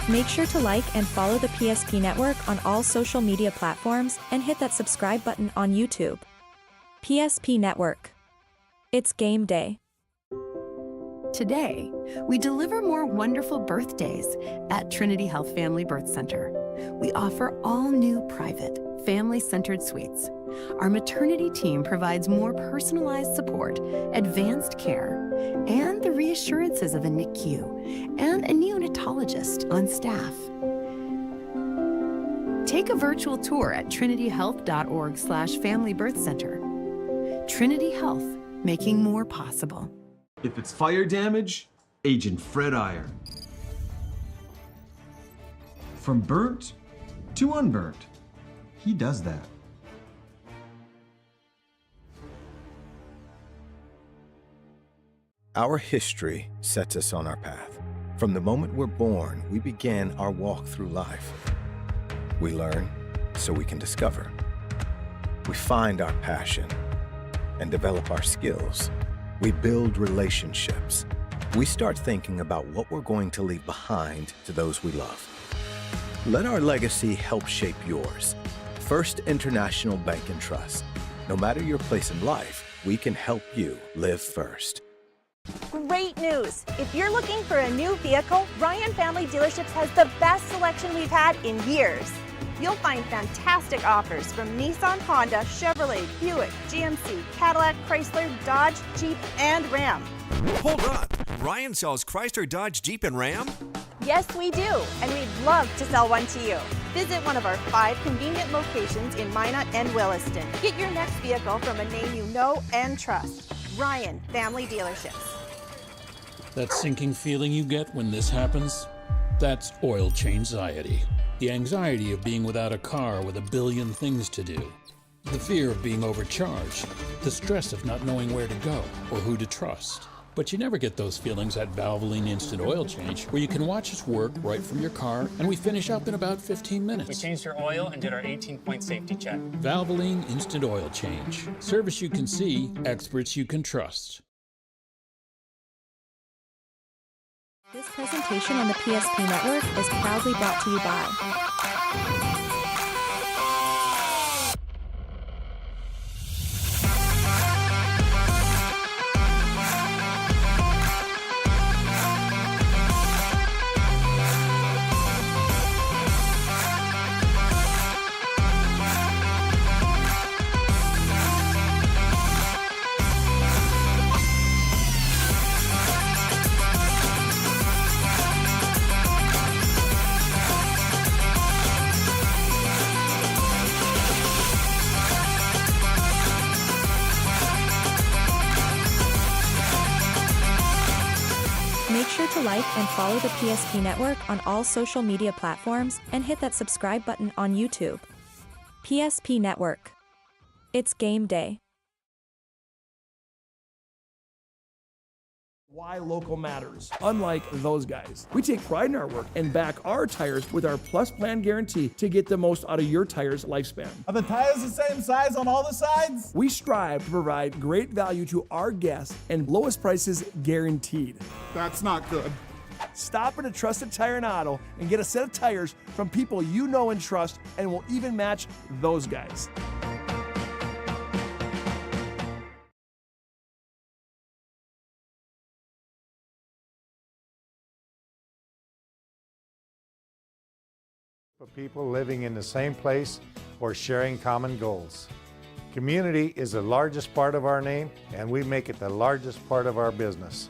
Make sure to like and follow the PSP Network on all social media platforms and hit that subscribe button on YouTube. PSP Network. It's game day. Today, we deliver more wonderful birthdays at Trinity Health Family Birth Center. We offer all new private, family-centered suites. Our maternity team provides more personalized support, advanced care, and the reassurances of a NICU and a neonatologist on staff. Take a virtual tour at trinityhealth.org/familybirthcenter. Trinity Health, making more possible. If it's fire damage, Agent Fred Iron. From burnt to unburnt, he does that. Our history sets us on our path. From the moment we're born, we begin our walk through life. We learn so we can discover. We find our passion and develop our skills. We build relationships. We start thinking about what we're going to leave behind to those we love. Let our legacy help shape yours. First International Bank and Trust. No matter your place in life, we can help you live first. Great news! If you're looking for a new vehicle, Ryan Family Dealerships has the best selection we've had in years. You'll find fantastic offers from Nissan, Honda, Chevrolet, Buick, GMC, Cadillac, Chrysler, Dodge, Jeep, and Ram. Hold on! Ryan sells Chrysler, Dodge, Jeep, and Ram? Yes, we do, and we'd love to sell one to you. Visit one of our 5 convenient locations in Minot and Williston. Get your next vehicle from a name you know and trust. Ryan Family Dealerships. That sinking feeling you get when this happens? That's oil change-anxiety. The anxiety of being without a car with a billion things to do. The fear of being overcharged. The stress of not knowing where to go or who to trust. But you never get those feelings at Valvoline Instant Oil Change, where you can watch us work right from your car, and we finish up in about 15 minutes. We changed your oil and did our 18-point safety check. Valvoline Instant Oil Change. Service you can see, experts you can trust. This presentation on the PSP Network is proudly brought to you by Make sure to like and follow the PSP Network on all social media platforms and hit that subscribe button on YouTube. PSP Network. It's game day. Why local matters. Unlike those guys, we take pride in our work and back our tires with our Plus Plan guarantee to get the most out of your tire's lifespan. Are the tires the same size on all the sides? We strive to provide great value to our guests and lowest prices guaranteed. That's not good. Stop at a trusted tire and auto and get a set of tires from people you know and trust, and will even match those guys. For people living in the same place or sharing common goals. Community is the largest part of our name, and we make it the largest part of our business.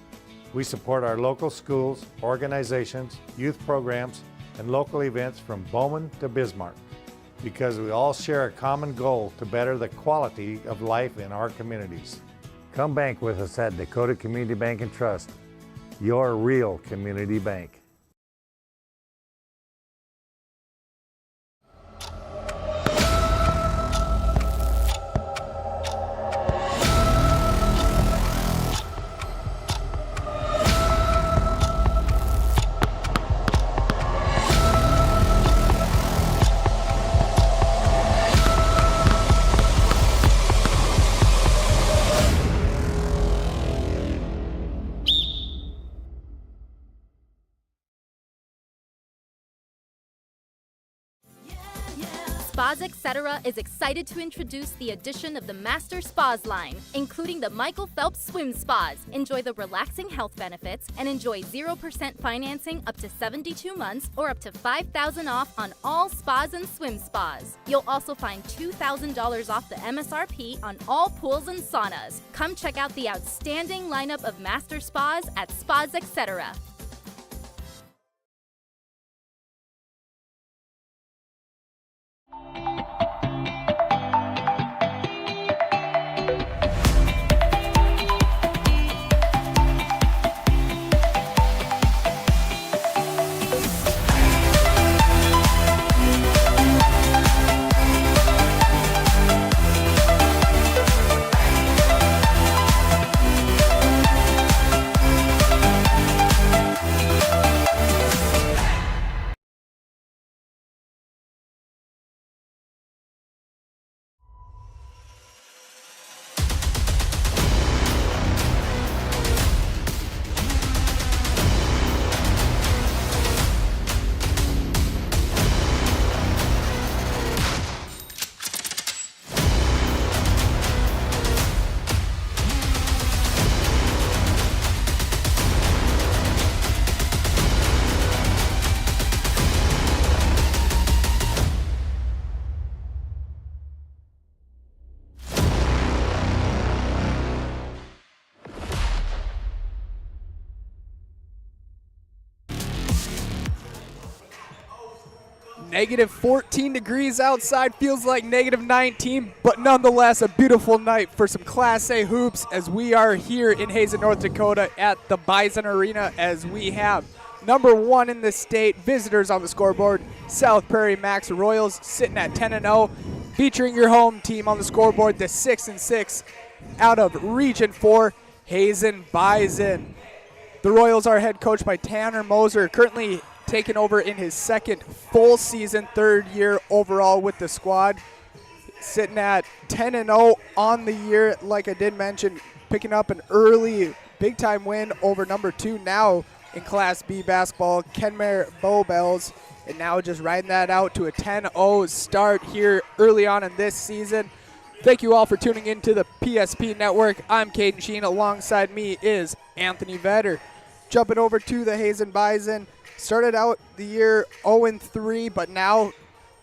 We support our local schools, organizations, youth programs, and local events from Bowman to Bismarck, because we all share a common goal to better the quality of life in our communities. Come bank with us at Dakota Community Bank and Trust, your real community bank. Spas Etc. is excited to introduce the addition of the Master Spas line, including the Michael Phelps Swim Spas. Enjoy the relaxing health benefits and enjoy 0% financing up to 72 months or up to $5,000 off on all spas and swim spas. You'll also find $2,000 off the MSRP on all pools and saunas. Come check out the outstanding lineup of Master Spas at Spas Etc. Negative 14 degrees outside, feels like negative 19, but nonetheless a beautiful night for some Class A hoops as we are here in Hazen, North Dakota at the Bison Arena as we have number 1 in the state, visitors on the scoreboard, South Prairie-Max Royals sitting at 10-0, featuring your home team on the scoreboard, the 6-6 out of Region 4, Hazen Bison. The Royals are head coached by Tanner Moser, currently taken over in his second full season, third year overall with the squad, sitting at 10-0 on the year. Like I did mention, picking up an early big-time win over number 2 now in Class B basketball, Kenmare Bowbells, and now just riding that out to a 10-0 start here early on in this season. Thank you all for tuning in to the PSP Network. I'm Caden Sheen. Alongside me is Anthony Vetter. Jumping over to the Hazen Bison. Started out the year 0-3, but now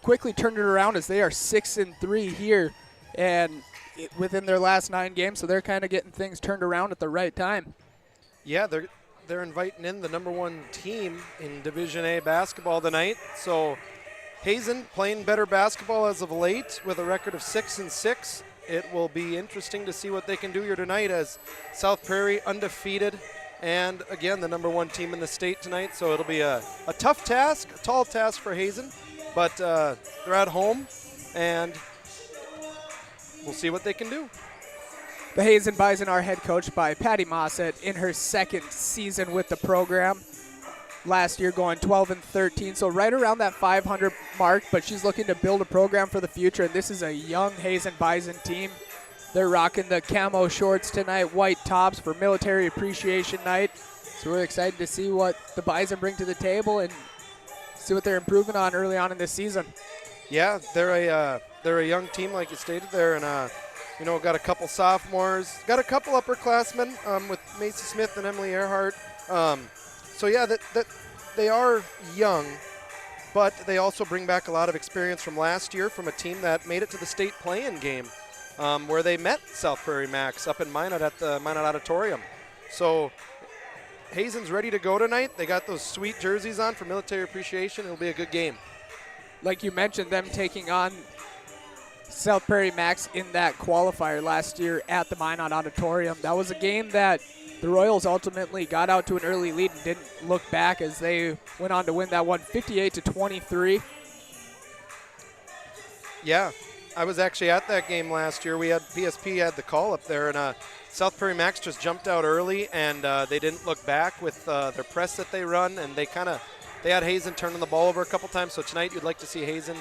quickly turned it around as they are 6-3 here and within their last 9 games, so they're kind of getting things turned around at the right time. Yeah, they're inviting in the number 1 team in Division A basketball tonight. So Hazen playing better basketball as of late with a record of 6-6. It will be interesting to see what they can do here tonight as South Prairie undefeated. And again, the number 1 team in the state tonight, so it'll be a tough task, a tall task for Hazen, but they're at home, and we'll see what they can do. The Hazen Bison are head coached by Patty Mossett in her second season with the program. Last year going 12-13, so right around that 500 mark, but she's looking to build a program for the future, and this is a young Hazen Bison team. They're rocking the camo shorts tonight, white tops for Military Appreciation Night. So we're excited to see what the Bison bring to the table and see what they're improving on early on in this season. Yeah, they're a young team like you stated there, and got a couple sophomores, got a couple upperclassmen with Macy Smith and Emily Earhart. So yeah, that they are young, but they also bring back a lot of experience from last year from a team that made it to the state play-in game. Where they met South Prairie-Max up in Minot at the Minot Auditorium. So Hazen's ready to go tonight. They got those sweet jerseys on for Military Appreciation. It'll be a good game. Like you mentioned, them taking on South Prairie-Max in that qualifier last year at the Minot Auditorium. That was a game that the Royals ultimately got out to an early lead and didn't look back as they went on to win that one 58-23. Yeah. I was actually at that game last year. PSP had the call up there, and South Prairie-Max just jumped out early, and they didn't look back with their press that they run, and they had Hazen turning the ball over a couple times. So tonight you'd like to see Hazen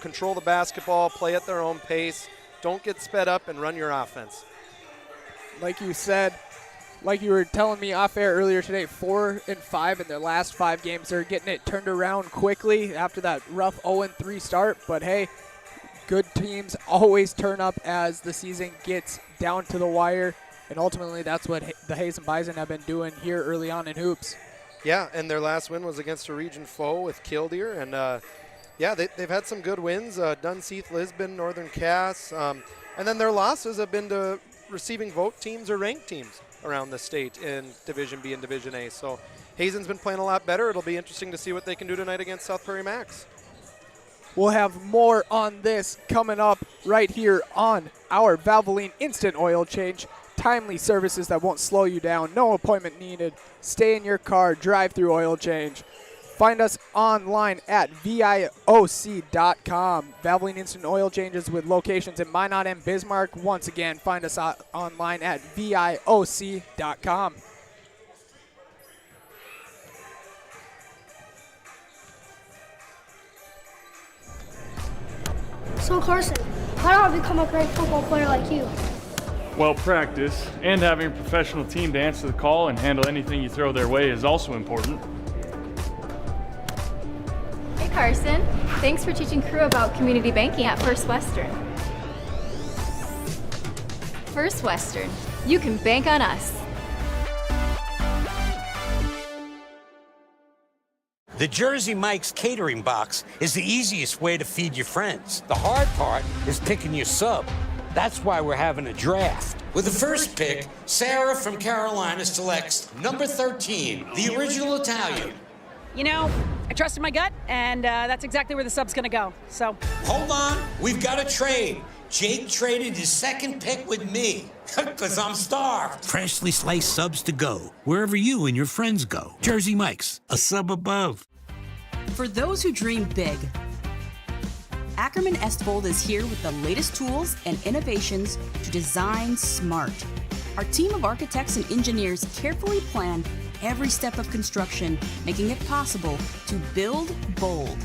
control the basketball, play at their own pace, don't get sped up, and run your offense. Like you said, like you were telling me off air earlier today, 4-5 in their last 5 games. They're getting it turned around quickly after that rough 0-3 start. But hey, good teams always turn up as the season gets down to the wire. And ultimately, that's what the Hazen Bison have been doing here early on in hoops. Yeah, and their last win was against a region foe with Killdeer. And, yeah, they've had some good wins, Dunseith, Lisbon, Northern Cass. And then their losses have been to receiving vote teams or ranked teams around the state in Division B and Division A. So Hazen's been playing a lot better. It'll be interesting to see what they can do tonight against South Prairie-Max. We'll have more on this coming up right here on our Valvoline Instant Oil Change. Timely services that won't slow you down. No appointment needed. Stay in your car. Drive through oil change. Find us online at VIOC.com. Valvoline Instant Oil Changes with locations in Minot and Bismarck. Once again, find us online at VIOC.com. So Carson, how do I become a great football player like you? Well, practice and having a professional team to answer the call and handle anything you throw their way is also important. Hey Carson, thanks for teaching crew about community banking at First Western. First Western, you can bank on us. The Jersey Mike's catering box is the easiest way to feed your friends. The hard part is picking your sub. That's why we're having a draft. With the first pick, Sarah from Carolina selects number 13, the original Italian. You know, I trusted my gut, and that's exactly where the sub's gonna go, so. Hold on, we've got a trade. Jake traded his second pick with me, because I'm starved. Freshly sliced subs to go, wherever you and your friends go. Jersey Mike's, a sub above. For those who dream big, Ackerman Estvold is here with the latest tools and innovations to design smart. Our team of architects and engineers carefully plan every step of construction, making it possible to build bold.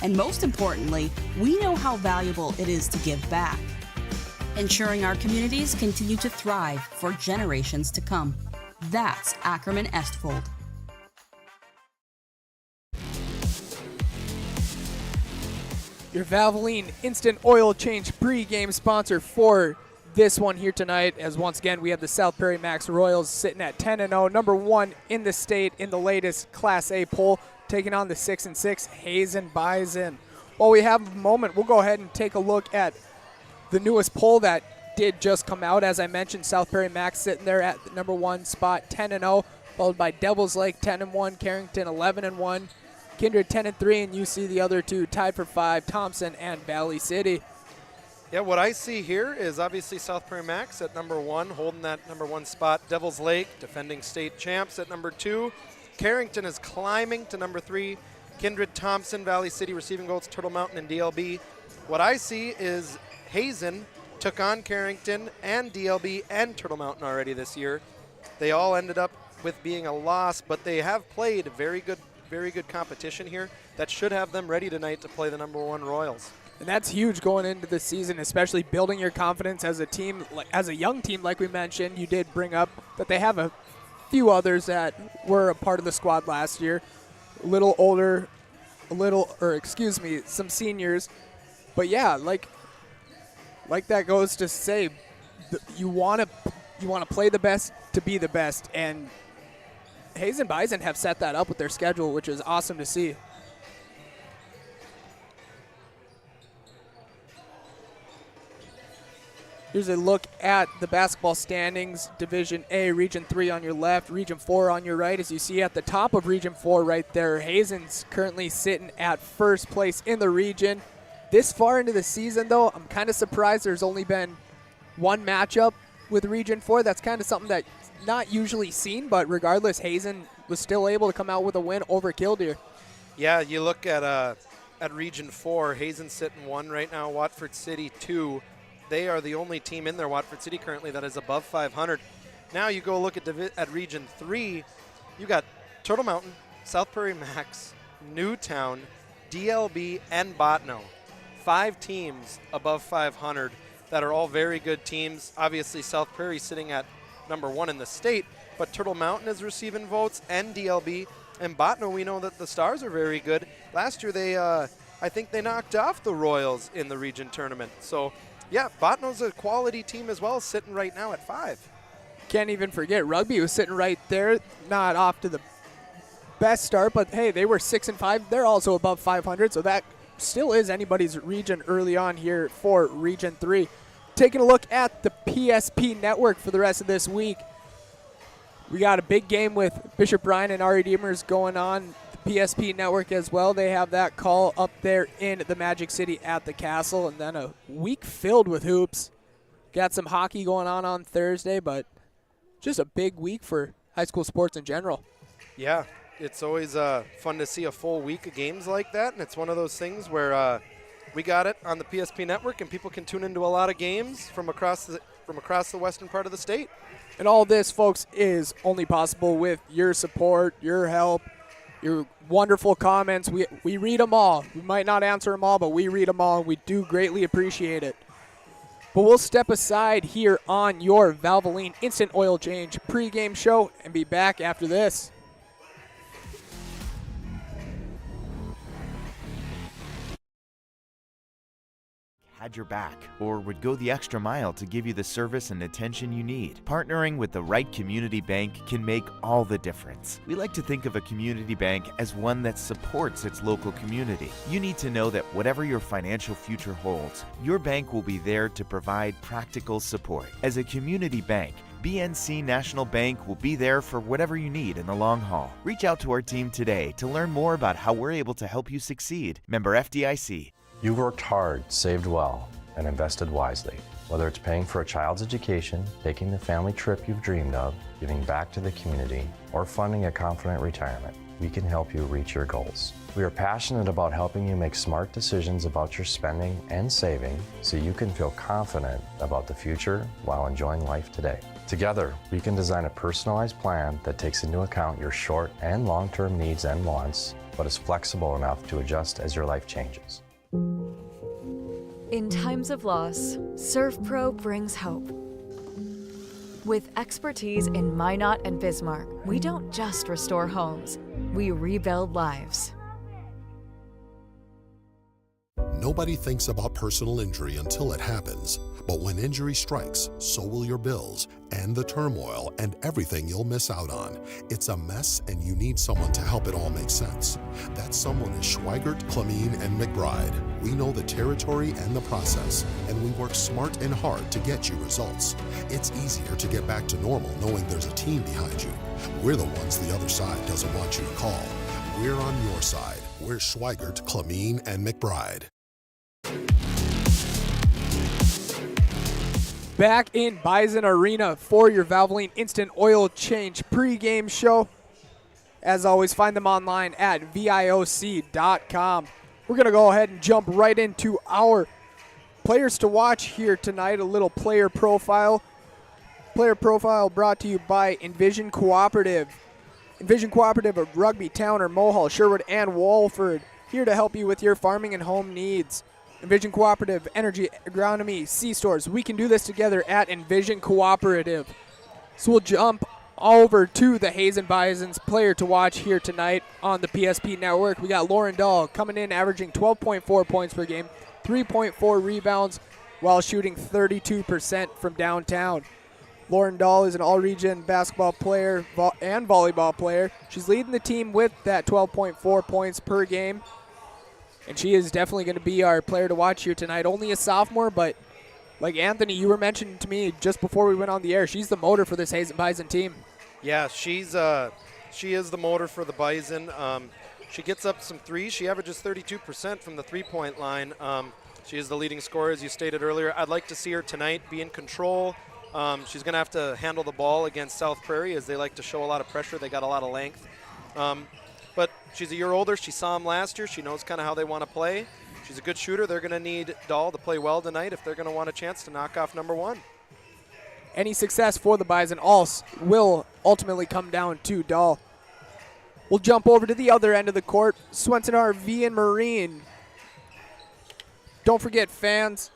And most importantly, we know how valuable it is to give back, ensuring our communities continue to thrive for generations to come. That's Ackerman Estvold. Your Valvoline Instant Oil Change pregame sponsor for this one here tonight, as once again we have the South Prairie-Max Royals sitting at 10-0, number 1 in the state in the latest Class A poll, taking on the 6-6 Hazen Bison. While we have a moment, we'll go ahead and take a look at the newest poll that did just come out. As I mentioned, South Prairie-Max sitting there at the number 1 spot, 10-0, followed by Devils Lake 10-1, Carrington 11-1. Kindred 10-3, and you see the other two tied for 5, Thompson and Valley City. Yeah, what I see here is obviously South Prairie-Max at number 1, holding that number 1 spot. Devils Lake, defending state champs, at number 2. Carrington is climbing to number 3. Kindred, Thompson, Valley City receiving votes, Turtle Mountain, and DLB. What I see is Hazen took on Carrington and DLB and Turtle Mountain already this year. They all ended up with being a loss, but they have played very good competition here that should have them ready tonight to play the number 1 Royals. And that's huge going into the season, especially building your confidence as a team, as a young team like we mentioned. You did bring up that they have a few others that were a part of the squad last year, a little older, some seniors. But yeah, like that goes to say, you want to play the best to be the best, and Hazen Bison have set that up with their schedule, which is awesome to see. Here's a look at the basketball standings. Division A, Region 3 on your left, Region 4 on your right. As you see at the top of Region 4 right there, Hazen's currently sitting at first place in the region. This far into the season, though, I'm kind of surprised there's only been one matchup with Region 4. That's kind of something that's not usually seen, but regardless, Hazen was still able to come out with a win over Killdeer. Yeah, you look at Region 4, Hazen's sitting 1 right now, Watford City 2. They are the only team in there, Watford City, currently that is above 500. Now you go look at Region 3. You got Turtle Mountain, South Prairie-Max, Newtown, DLB, and Botno. 5 teams above 500 that are all very good teams. Obviously, South Prairie sitting at #1 in the state, but Turtle Mountain is receiving votes and DLB. And Botno, we know that the Stars are very good. Last year, I think they knocked off the Royals in the region tournament. So, yeah, Botno's a quality team as well, sitting right now at 5. Can't even forget Rugby was sitting right there, not off to the best start, but hey, they were 6-5. They're also above 500, so that still is anybody's region early on here for Region 3. Taking a look at the PSP network for the rest of this week. We got a big game with Bishop Bryan and Ari Demers going on the PSP network as well. They have that call up there in the Magic City at the Castle, and then a week filled with hoops. Got some hockey going on Thursday, but just a big week for high school sports in general. Yeah, it's always fun to see a full week of games like that, and it's one of those things where we got it on the PSP network, and people can tune into a lot of games from across the western part of the state. And all this, folks, is only possible with your support, your help, your wonderful comments. We read them all. We might not answer them all, but we read them all, and we do greatly appreciate it. But we'll step aside here on your Valvoline Instant Oil Change pregame show and be back after this. Had your back, or would go the extra mile to give you the service and attention you need. Partnering with the right community bank can make all the difference. We like to think of a community bank as one that supports its local community. You need to know that whatever your financial future holds, your bank will be there to provide practical support. As a community bank, BNC National Bank will be there for whatever you need in the long haul. Reach out to our team today to learn more about how we're able to help you succeed. Member FDIC. You've worked hard, saved well, and invested wisely. Whether it's paying for a child's education, taking the family trip you've dreamed of, giving back to the community, or funding a confident retirement, we can help you reach your goals. We are passionate about helping you make smart decisions about your spending and saving so you can feel confident about the future while enjoying life today. Together, we can design a personalized plan that takes into account your short and long-term needs and wants, but is flexible enough to adjust as your life changes. In times of loss, ServPro brings hope. With expertise in Minot and Bismarck, we don't just restore homes, we rebuild lives. Nobody thinks about personal injury until it happens. But when injury strikes, so will your bills and the turmoil and everything you'll miss out on. It's a mess and you need someone to help it all make sense. That someone is Schweigert, Clemene, and McBride. We know the territory and the process, and we work smart and hard to get you results. It's easier to get back to normal knowing there's a team behind you. We're the ones the other side doesn't want you to call. We're on your side. We're Schweigert, Clemene, and McBride. Back in Bison Arena for your Valvoline Instant Oil Change pregame show. As always, find them online at VIOC.com. We're going to go ahead and jump right into our players to watch here tonight. A little player profile. Player profile brought to you by Envision Cooperative. Envision Cooperative of Rugby, Towner, Mohall, Sherwood, and Walford. Here to help you with your farming and home needs. Envision Cooperative, Energy, Agronomy, C-Stores. We can do this together at Envision Cooperative. So we'll jump over to the Hazen Bison's player to watch here tonight on the PSP network. We got Lauren Dahl coming in averaging 12.4 points per game, 3.4 rebounds while shooting 32% from downtown. Lauren Dahl is an all-region basketball player and volleyball player. She's leading the team with that 12.4 points per game. And she is definitely going to be our player to watch here tonight. Only a sophomore, but like Anthony, you were mentioning to me just before we went on the air, she's the motor for this Hazen Bison team. Yeah, she is the motor for the Bison. She gets up some threes. She averages 32% from the three-point line. She is the leading scorer, as you stated earlier. I'd like to see her tonight be in control. She's going to have to handle the ball against South Prairie, as they like to show a lot of pressure. They got a lot of length. But she's a year older. She saw them last year. She knows kind of how they want to play. She's a good shooter. They're going to need Dahl to play well tonight if they're going to want a chance to knock off number one. Any success for the Bison will ultimately come down to Dahl. We'll jump over to the other end of the court. Swenson RV and Marine. Don't forget, fans,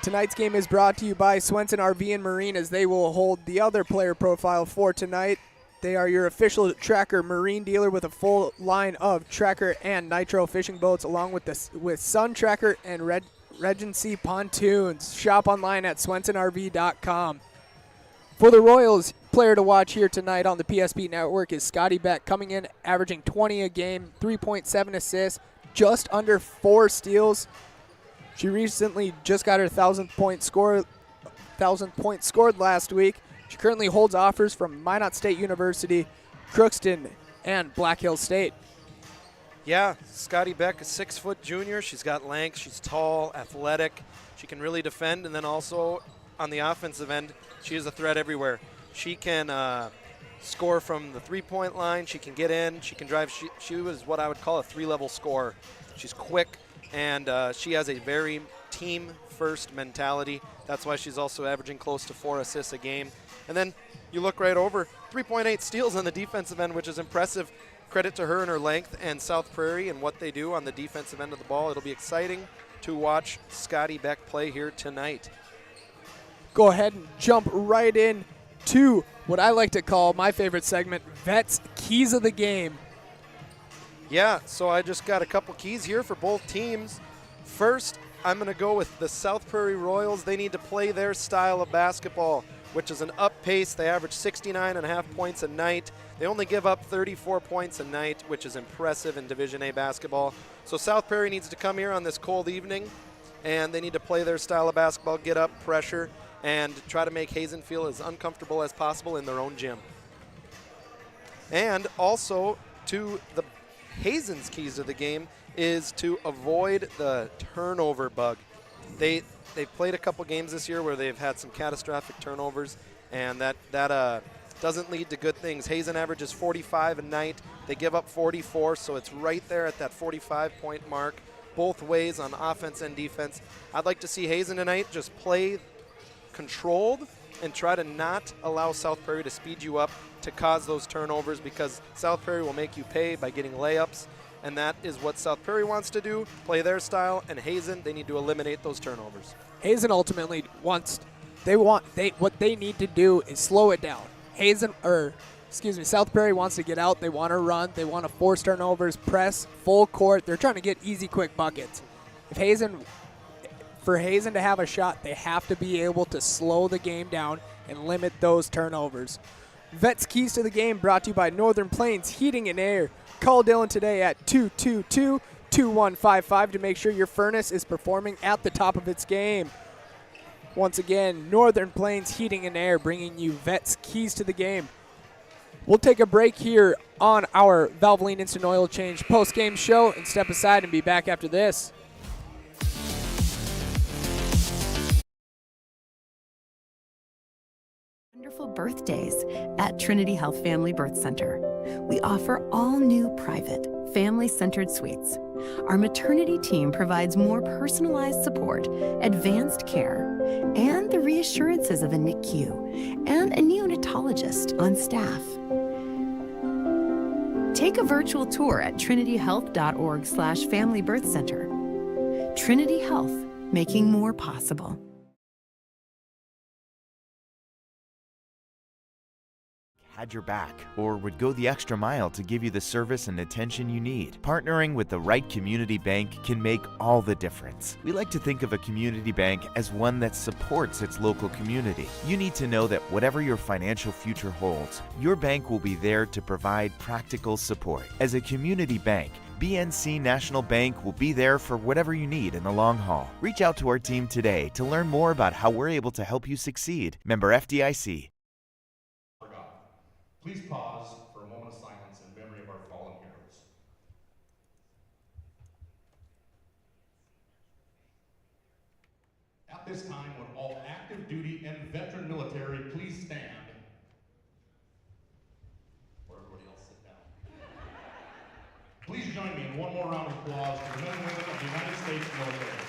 Tonight's game is brought to you by Swenson RV and Marine, as they will hold the other player profile for tonight. They are your official Tracker Marine dealer with a full line of Tracker and Nitro fishing boats, along with Sun Tracker and Regency pontoons. Shop online at swensonrv.com. For the Royals, player to watch here tonight on the PSP Network is Scotty Beck, coming in averaging 20 a game, 3.7 assists, just under 4 steals. She recently just got her 1,000 point scored last week. She currently holds offers from Minot State University, Crookston, and Black Hills State. Yeah, Scotty Beck, a 6-foot junior. She's got length. She's tall, athletic. She can really defend, and then also on the offensive end, she is a threat everywhere. She can score from the three-point line. She can get in. She can drive. She was what I would call a 3-level scorer. She's quick, and she has a very team-first mentality. That's why she's also averaging close to 4 assists a game. And then you look right over, 3.8 steals on the defensive end, which is impressive. Credit to her and her length and South Prairie and what they do on the defensive end of the ball. It'll be exciting to watch Scotty Beck play here tonight. Go ahead and jump right in to what I like to call my favorite segment, Vets Keys of the Game. Yeah, so I just got a couple keys here for both teams. First, I'm going to go with the South Prairie Royals. They need to play their style of basketball, which is an up pace. They average 69.5 points a night. They only give up 34 points a night, which is impressive in Division A basketball. So South Prairie needs to come here on this cold evening, and they need to play their style of basketball, get up, pressure, and try to make Hazen feel as uncomfortable as possible in their own gym. And also, to the Hazen's keys to the game is to avoid the turnover bug. They've played a couple games this year where they've had some catastrophic turnovers, and that doesn't lead to good things. Hazen averages 45 a night. They give up 44, so it's right there at that 45-point mark, both ways on offense and defense. I'd like to see Hazen tonight just play controlled and try to not allow South Prairie to speed you up to cause those turnovers, because South Prairie will make you pay by getting layups, and that is what South Prairie wants to do, play their style, and Hazen, they need to eliminate those turnovers. Hazen ultimately what they need to do is slow it down. South Prairie wants to get out, they want to run, they want to force turnovers, press, full court, they're trying to get easy, quick buckets. For Hazen to have a shot, they have to be able to slow the game down and limit those turnovers. Vets Keys to the Game brought to you by Northern Plains Heating and Air. Call Dylan today at 222-2155 to make sure your furnace is performing at the top of its game. Once again, Northern Plains Heating and Air bringing you Vets Keys to the Game. We'll take a break here on our Valvoline Instant Oil Change post-game show and step aside and be back after this. Wonderful birthdays at Trinity Health Family Birth Center. We offer all new private, family-centered suites. Our maternity team provides more personalized support, advanced care, and the reassurances of a NICU and a neonatologist on staff. Take a virtual tour at trinityhealth.org/Family Birth Center. Trinity Health, making more possible. Had your back, or would go the extra mile to give you the service and attention you need. Partnering with the right community bank can make all the difference. We like to think of a community bank as one that supports its local community. You need to know that whatever your financial future holds, your bank will be there to provide practical support. As a community bank, BNC National Bank will be there for whatever you need in the long haul. Reach out to our team today to learn more about how we're able to help you succeed. Member FDIC. Please pause for a moment of silence in memory of our fallen heroes. At this time, would all active duty and veteran military please stand? Or everybody else sit down. Please join me in one more round of applause for the men and women of the United States military.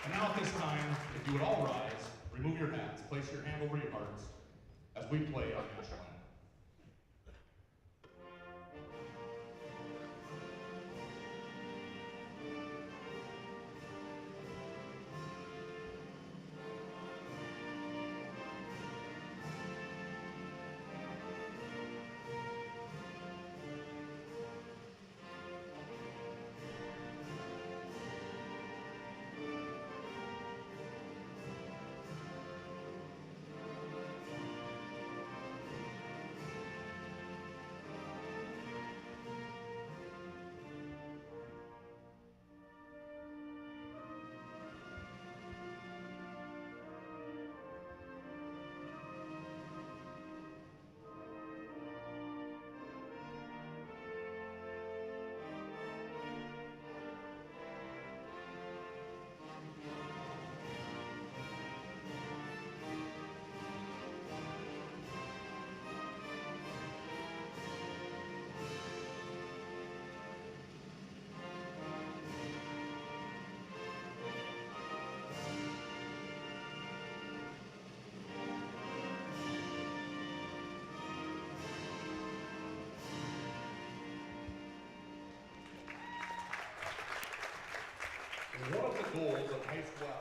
And now at this time, if you would all rise, remove your hats, place your hand over your hearts as we play our national anthem.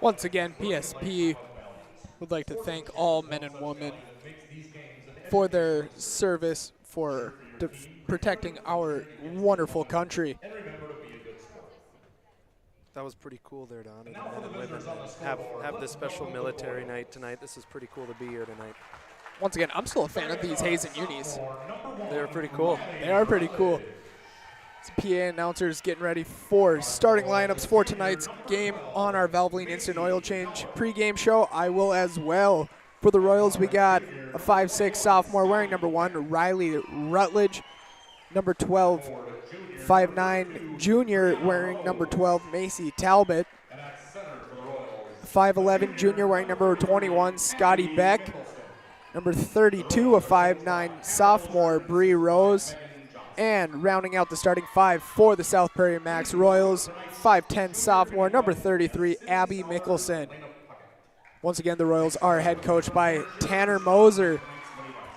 Once again, PSP would like to thank all men and women for their service, for protecting our wonderful country. That was pretty cool there to honor the men and women and have this special military night tonight. This is pretty cool to be here tonight. Once again, I'm still a fan of these Hazen unis. They're pretty cool. They are pretty cool. PA announcers getting ready for starting lineups for tonight's game on our Valvoline Instant Oil Change pregame show. I will as well. For the Royals, we got a 5'6" sophomore wearing number 1, Riley Rutledge. Number 12, 5'9" junior wearing number 12, Macy Talbot. 5'11" junior wearing number 21, Scotty Beck. Number 32, a 5'9" sophomore, Bree Rose. And rounding out the starting 5 for the South Prairie-Max Royals, 5'10" sophomore, number 33, Abby Mickelson. Once again, the Royals are head coached by Tanner Moser.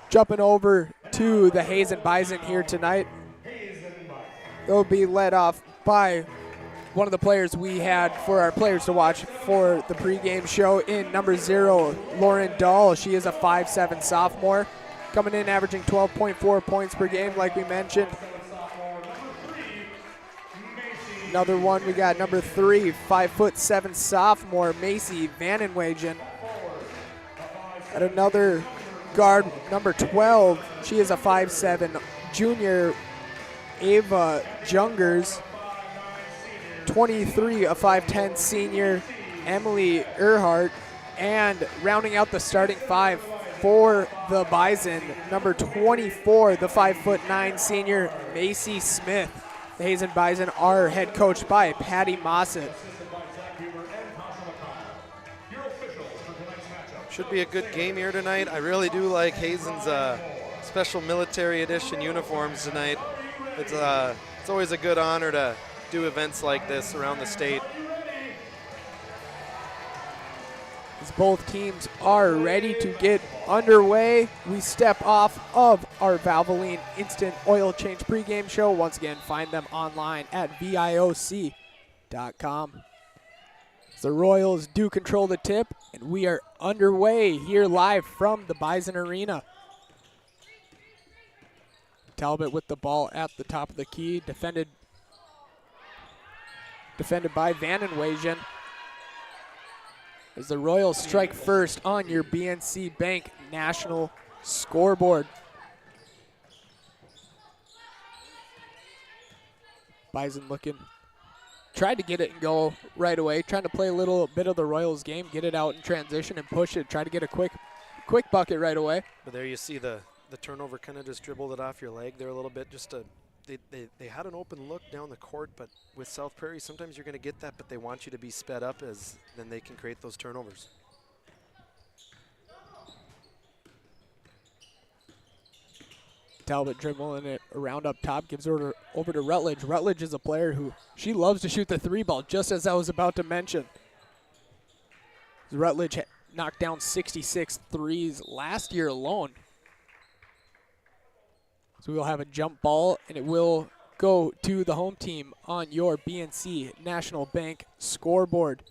Jumping over to the Hazen Bison here tonight. They'll be led off by one of the players we had for our players to watch for the pregame show in number 0, Lauren Dahl. She is a 5'7" sophomore. Coming in averaging 12.4 points per game, like we mentioned. Another one, we got number 3, 5'7" sophomore, Macy Vanenwagen. And another guard, number 12, she is a 5'7" junior, Ava Jungers. 23, a 5'10" senior, Emily Earhart. And rounding out the starting 5 for the Bison, number 24, the 5'9" senior, Macy Smith. The Hazen Bison are head coached by Patty Mossett. Should be a good game here tonight. I really do like Hazen's special military edition uniforms tonight. It's always a good honor to do events like this around the state. As both teams are ready to get underway, we step off of our Valvoline Instant Oil Change pregame show. Once again, find them online at VIOC.com. The Royals do control the tip, and we are underway here live from the Bison Arena. Talbot with the ball at the top of the key, defended by Vanenwagen. As the Royals strike first on your BNC Bank National Scoreboard. Bison looking, tried to get it and go right away, trying to play a little bit of the Royals game, get it out in transition and push it, try to get a quick bucket right away. But there you see the turnover kind of just dribbled it off your leg there a little bit. They had an open look down the court, but with South Prairie, sometimes you're going to get that, but they want you to be sped up, as then they can create those turnovers. Talbot dribbling it around up top, gives it over to Rutledge. Rutledge is a player who, she loves to shoot the 3-ball, just as I was about to mention. Rutledge knocked down 66 threes last year alone. So we will have a jump ball, and it will go to the home team on your BNC National Bank scoreboard.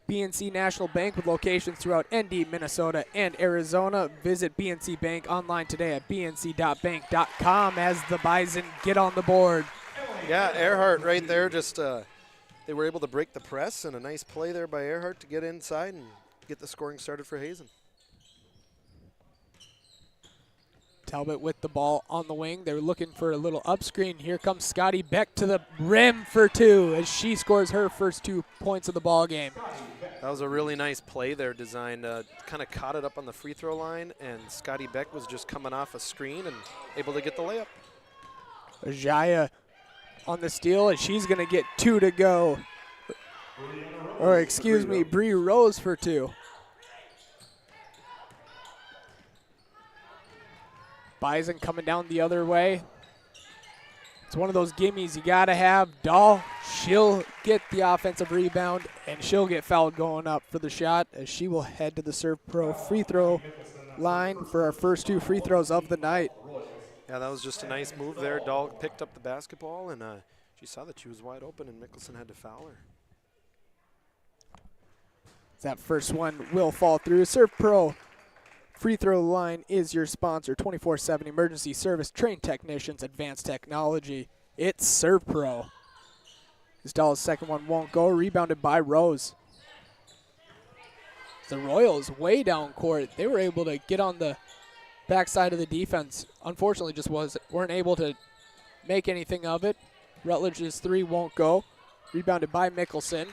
BNC National Bank with locations throughout ND, Minnesota, and Arizona. Visit BNC Bank online today at bnc.bank.com as the Bison get on the board. Yeah, Earhart right there. Just they were able to break the press, and a nice play there by Earhart to get inside and get the scoring started for Hazen. Talbot with the ball on the wing. They're looking for a little up screen. Here comes Scotty Beck to the rim for 2 as she scores her first 2 points of the ball game. That was a really nice play there designed. Kind of caught it up on the free throw line, and Scotty Beck was just coming off a screen and able to get the layup. Jaya on the steal, and she's going to get 2 to go. Or excuse me, Bree Rose for 2. Bison coming down the other way. It's one of those gimmies you got to have. Dahl, she'll get the offensive rebound, and she'll get fouled going up for the shot as she will head to the Serve Pro free throw line for our first 2 free throws of the night. Yeah, that was just a nice move there. Dahl picked up the basketball, and she saw that she was wide open, and Mickelson had to foul her. That first one will fall through. Serve Pro Free Throw Line is your sponsor. 24/7 emergency service, trained technicians, advanced technology. It's Serve Pro. Estela's second one won't go. Rebounded by Rose. The Royals way down court. They were able to get on the backside of the defense. Unfortunately, just weren't able to make anything of it. Rutledge's three won't go. Rebounded by Mickelson.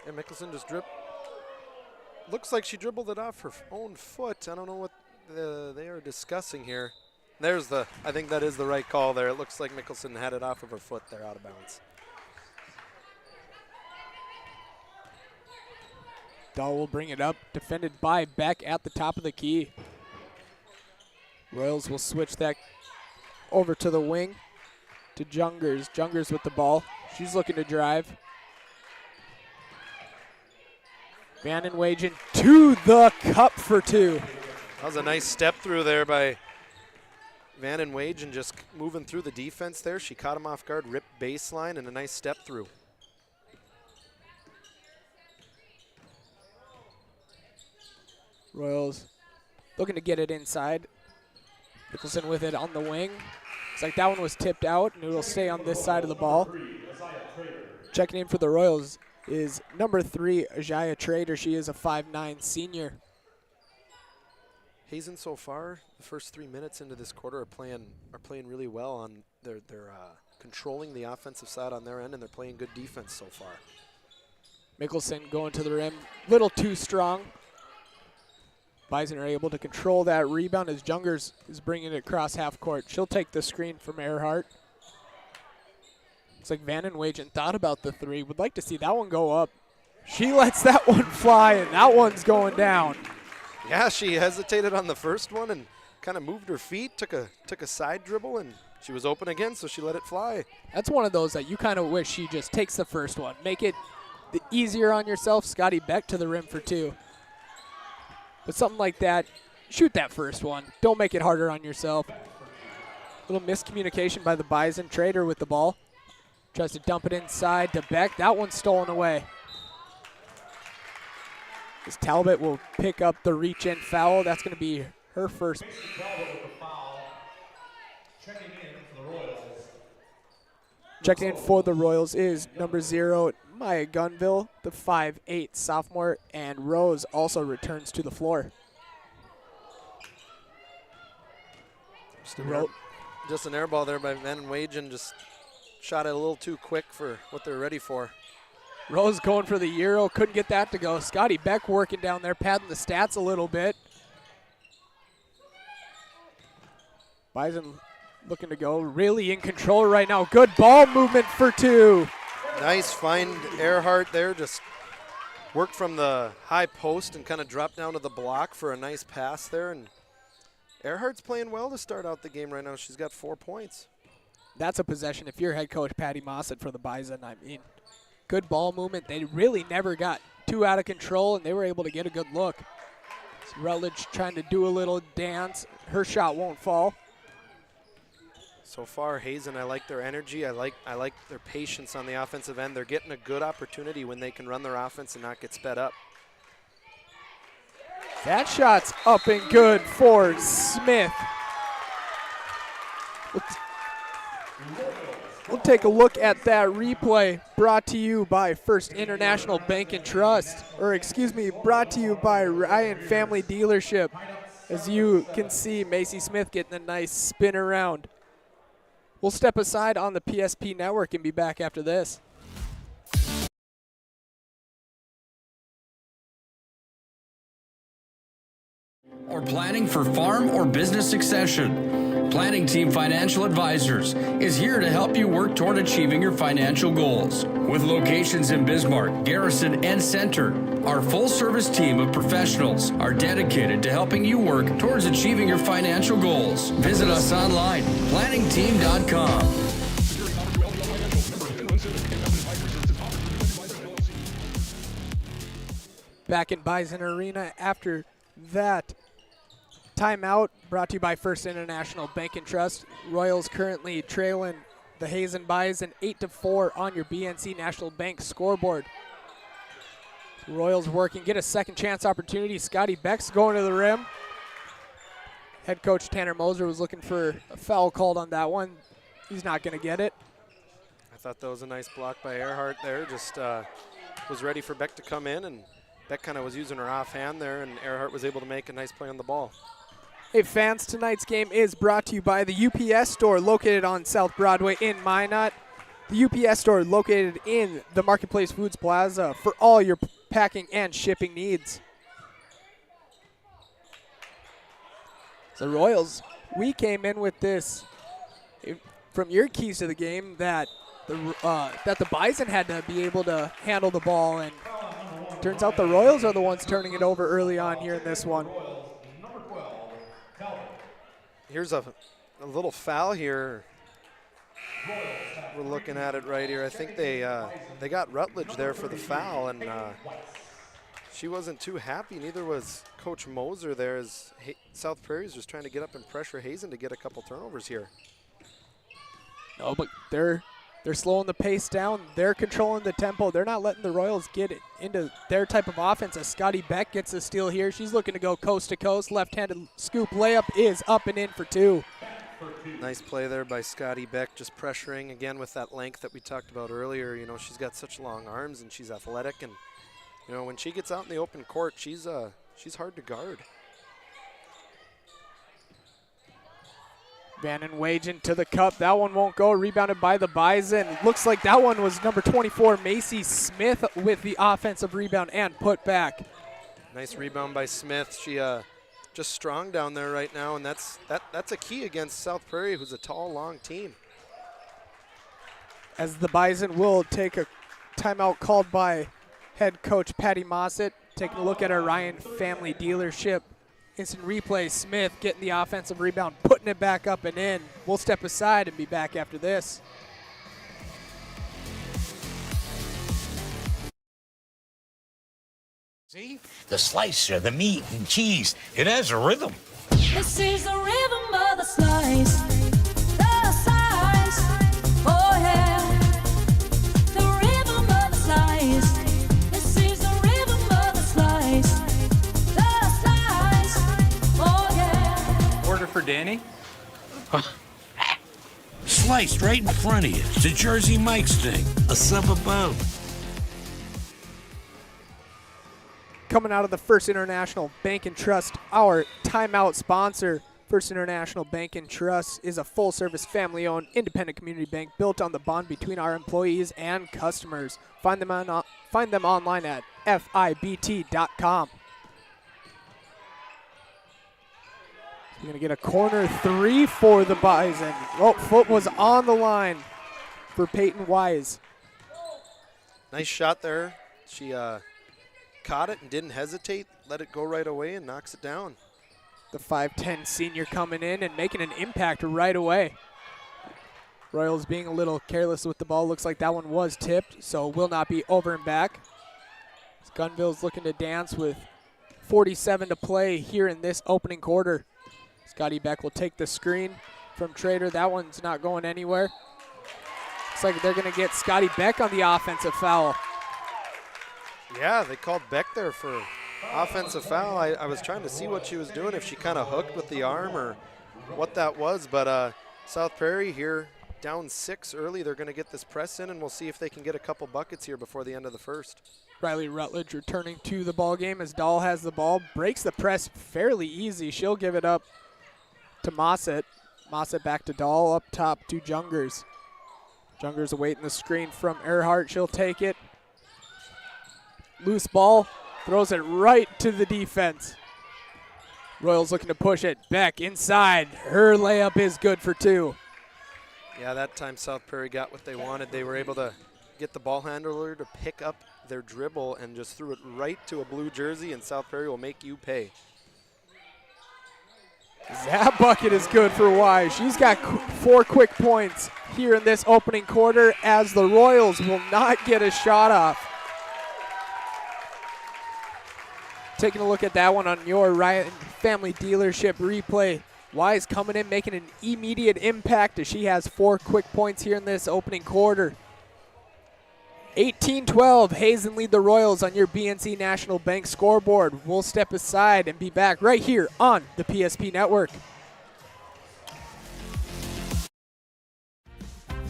And Mickelson just looks like she dribbled it off her own foot. I don't know what they are discussing here. I think that is the right call there. It looks like Mickelson had it off of her foot there, out of bounds. Dahl will bring it up, defended by Beck at the top of the key. Royals will switch that over to the wing to Jungers. Jungers with the ball. She's looking to drive. Vandenwagen to the cup for two. That was a nice step through there by Vandenwagen, just moving through the defense there. She caught him off guard, ripped baseline, and a nice step through. Royals looking to get it inside. Mickelson with it on the wing. Looks like that one was tipped out, and it will stay on this side of the ball. Checking in for the Royals is number 3, Ajaya Trader. She is a 5'9" senior. Hazen so far, the first 3 minutes into this quarter, are playing really well on they're controlling the offensive side on their end, and they're playing good defense so far. Mickelson going to the rim, little too strong. Bison are able to control that rebound as Jungers is bringing it across half court. She'll take the screen from Earhart. Looks like Vandenwagen thought about the three. Would like to see that one go up. She lets that one fly, and that one's going down. Yeah, she hesitated on the first one and kind of moved her feet, took a side dribble, and she was open again, so she let it fly. That's one of those that you kind of wish she just takes the first one. Make it easier on yourself. Scotty Beck to the rim for two. But something like that, shoot that first one. Don't make it harder on yourself. Little miscommunication by the Bison. Trader with the ball. Tries to dump it inside to Beck. That one's stolen away. As Talbot will pick up the reach-in foul. That's going to be her first. Checking in for the Royals is number 0, Maya Gunville, the 5'8" sophomore, and Rose also returns to the floor. Just an air ball there by Vandenwagen, just shot it a little too quick for what they're ready for. Rose going for the Euro, couldn't get that to go. Scotty Beck working down there, padding the stats a little bit. Bison looking to go, really in control right now. Good ball movement for two. Nice find Earhart there, just worked from the high post and kind of dropped down to the block for a nice pass there. And Earhart's playing well to start out the game right now. She's got 4 points. That's a possession if you're head coach Patty Mossett for the Bison. I mean, good ball movement. They really never got too out of control, and they were able to get a good look. So Rutledge trying to do a little dance. Her shot won't fall. So far, Hazen, I like their energy. I like their patience on the offensive end. They're getting a good opportunity when they can run their offense and not get sped up. That shot's up and good for Smith. We'll take a look at that replay brought to you by First International Bank and Trust, brought to you by Ryan Family Dealership. As you can see, Macy Smith getting a nice spin around. We'll step aside on the PSP network and be back after this. Or planning for farm or business succession. Planning Team Financial Advisors is here to help you work toward achieving your financial goals. With locations in Bismarck, Garrison, and Center, our full-service team of professionals are dedicated to helping you work towards achieving your financial goals. Visit us online, planningteam.com. Back in Bison Arena after that timeout brought to you by First International Bank and Trust. Royals currently trailing the Hazen Bison 8-4 on your BNC National Bank scoreboard. Royals working, get a second chance opportunity. Scotty Beck's going to the rim. Head coach Tanner Moser was looking for a foul called on that one. He's not going to get it. I thought that was a nice block by Earhart there. Just was ready for Beck to come in, and Beck kind of was using her offhand there, and Earhart was able to make a nice play on the ball. Hey fans, tonight's game is brought to you by the UPS store located on South Broadway in Minot. The UPS store located in the Marketplace Foods Plaza for all your packing and shipping needs. The Royals, we came in with this from your keys to the game that the Bison had to be able to handle the ball, and turns out the Royals are the ones turning it over early on here in this one. Here's a little foul here. We're looking at it right here. I think they got Rutledge there for the foul, and she wasn't too happy. Neither was Coach Moser there, as South Prairie's just trying to get up and pressure Hazen to get a couple turnovers here. No, but they're slowing the pace down. They're controlling the tempo. They're not letting the Royals get it into their type of offense. As Scotty Beck gets a steal here, she's looking to go coast to coast. Left-handed scoop layup is up and in for two. Nice play there by Scotty Beck, just pressuring again with that length that we talked about earlier. You know, she's got such long arms and she's athletic, and you know, when she gets out in the open court, she's hard to guard. Vannon Wagen to the cup. That one won't go. Rebounded by the Bison. Looks like that one was number 24, Macy Smith, with the offensive rebound and put back. Nice rebound by Smith. She just strong down there right now, and that's a key against South Prairie, who's a tall, long team. As the Bison will take a timeout called by head coach Patty Mossett. Taking a look at our Ryan family dealership. Instant replay, Smith getting the offensive rebound, putting it back up and in. We'll step aside and be back after this. See? The slicer, the meat and cheese, it has a rhythm. This is the rhythm of the slice. The slice. Oh yeah. The rhythm of the slice. This is the rhythm of the slice. The slice. Oh yeah. Order for Danny? Sliced right in front of you. It's a Jersey Mike's thing. A sub above. Coming out of the First International Bank and Trust, our timeout sponsor. First International Bank and Trust is a full-service, family-owned, independent community bank built on the bond between our employees and customers. Find them online at fibt.com. We're going to get a corner three for the Bison. Oh, foot was on the line for Peyton Wise. Nice shot there. She caught it and didn't hesitate, let it go right away and knocks it down. The 5'10 senior coming in and making an impact right away. Royals being a little careless with the ball. Looks like that one was tipped, so will not be over and back. Gunville's looking to dance with 47 to play here in this opening quarter. Scotty Beck will take the screen from Trader. That one's not going anywhere. Looks like they're going to get Scotty Beck on the offensive foul. Yeah, they called Beck there for offensive foul. I was trying to see what she was doing, if she kind of hooked with the arm or what that was. But South Prairie here down 6 early. They're going to get this press in, and we'll see if they can get a couple buckets here before the end of the first. Riley Rutledge returning to the ball game as Dahl has the ball. Breaks the press fairly easy. She'll give it up to Mossett. Mossett back to Dahl, up top to Jungers. Jungers awaiting the screen from Earhart. She'll take it. Loose ball, throws it right to the defense. Royals looking to push it. Beck inside. Her layup is good for 2. Yeah, that time South Prairie got what they wanted. They were able to get the ball handler to pick up their dribble and just threw it right to a blue jersey, and South Prairie will make you pay. That bucket is good for Wise. She's got 4 quick points here in this opening quarter, as the Royals will not get a shot off. Taking a look at that one on your Ryan Family Dealership replay. Wise coming in, making an immediate impact as she has 4 quick points here in this opening quarter. 18-12, Hazen lead the Royals on your BNC National Bank scoreboard. We'll step aside and be back right here on the PSP Network.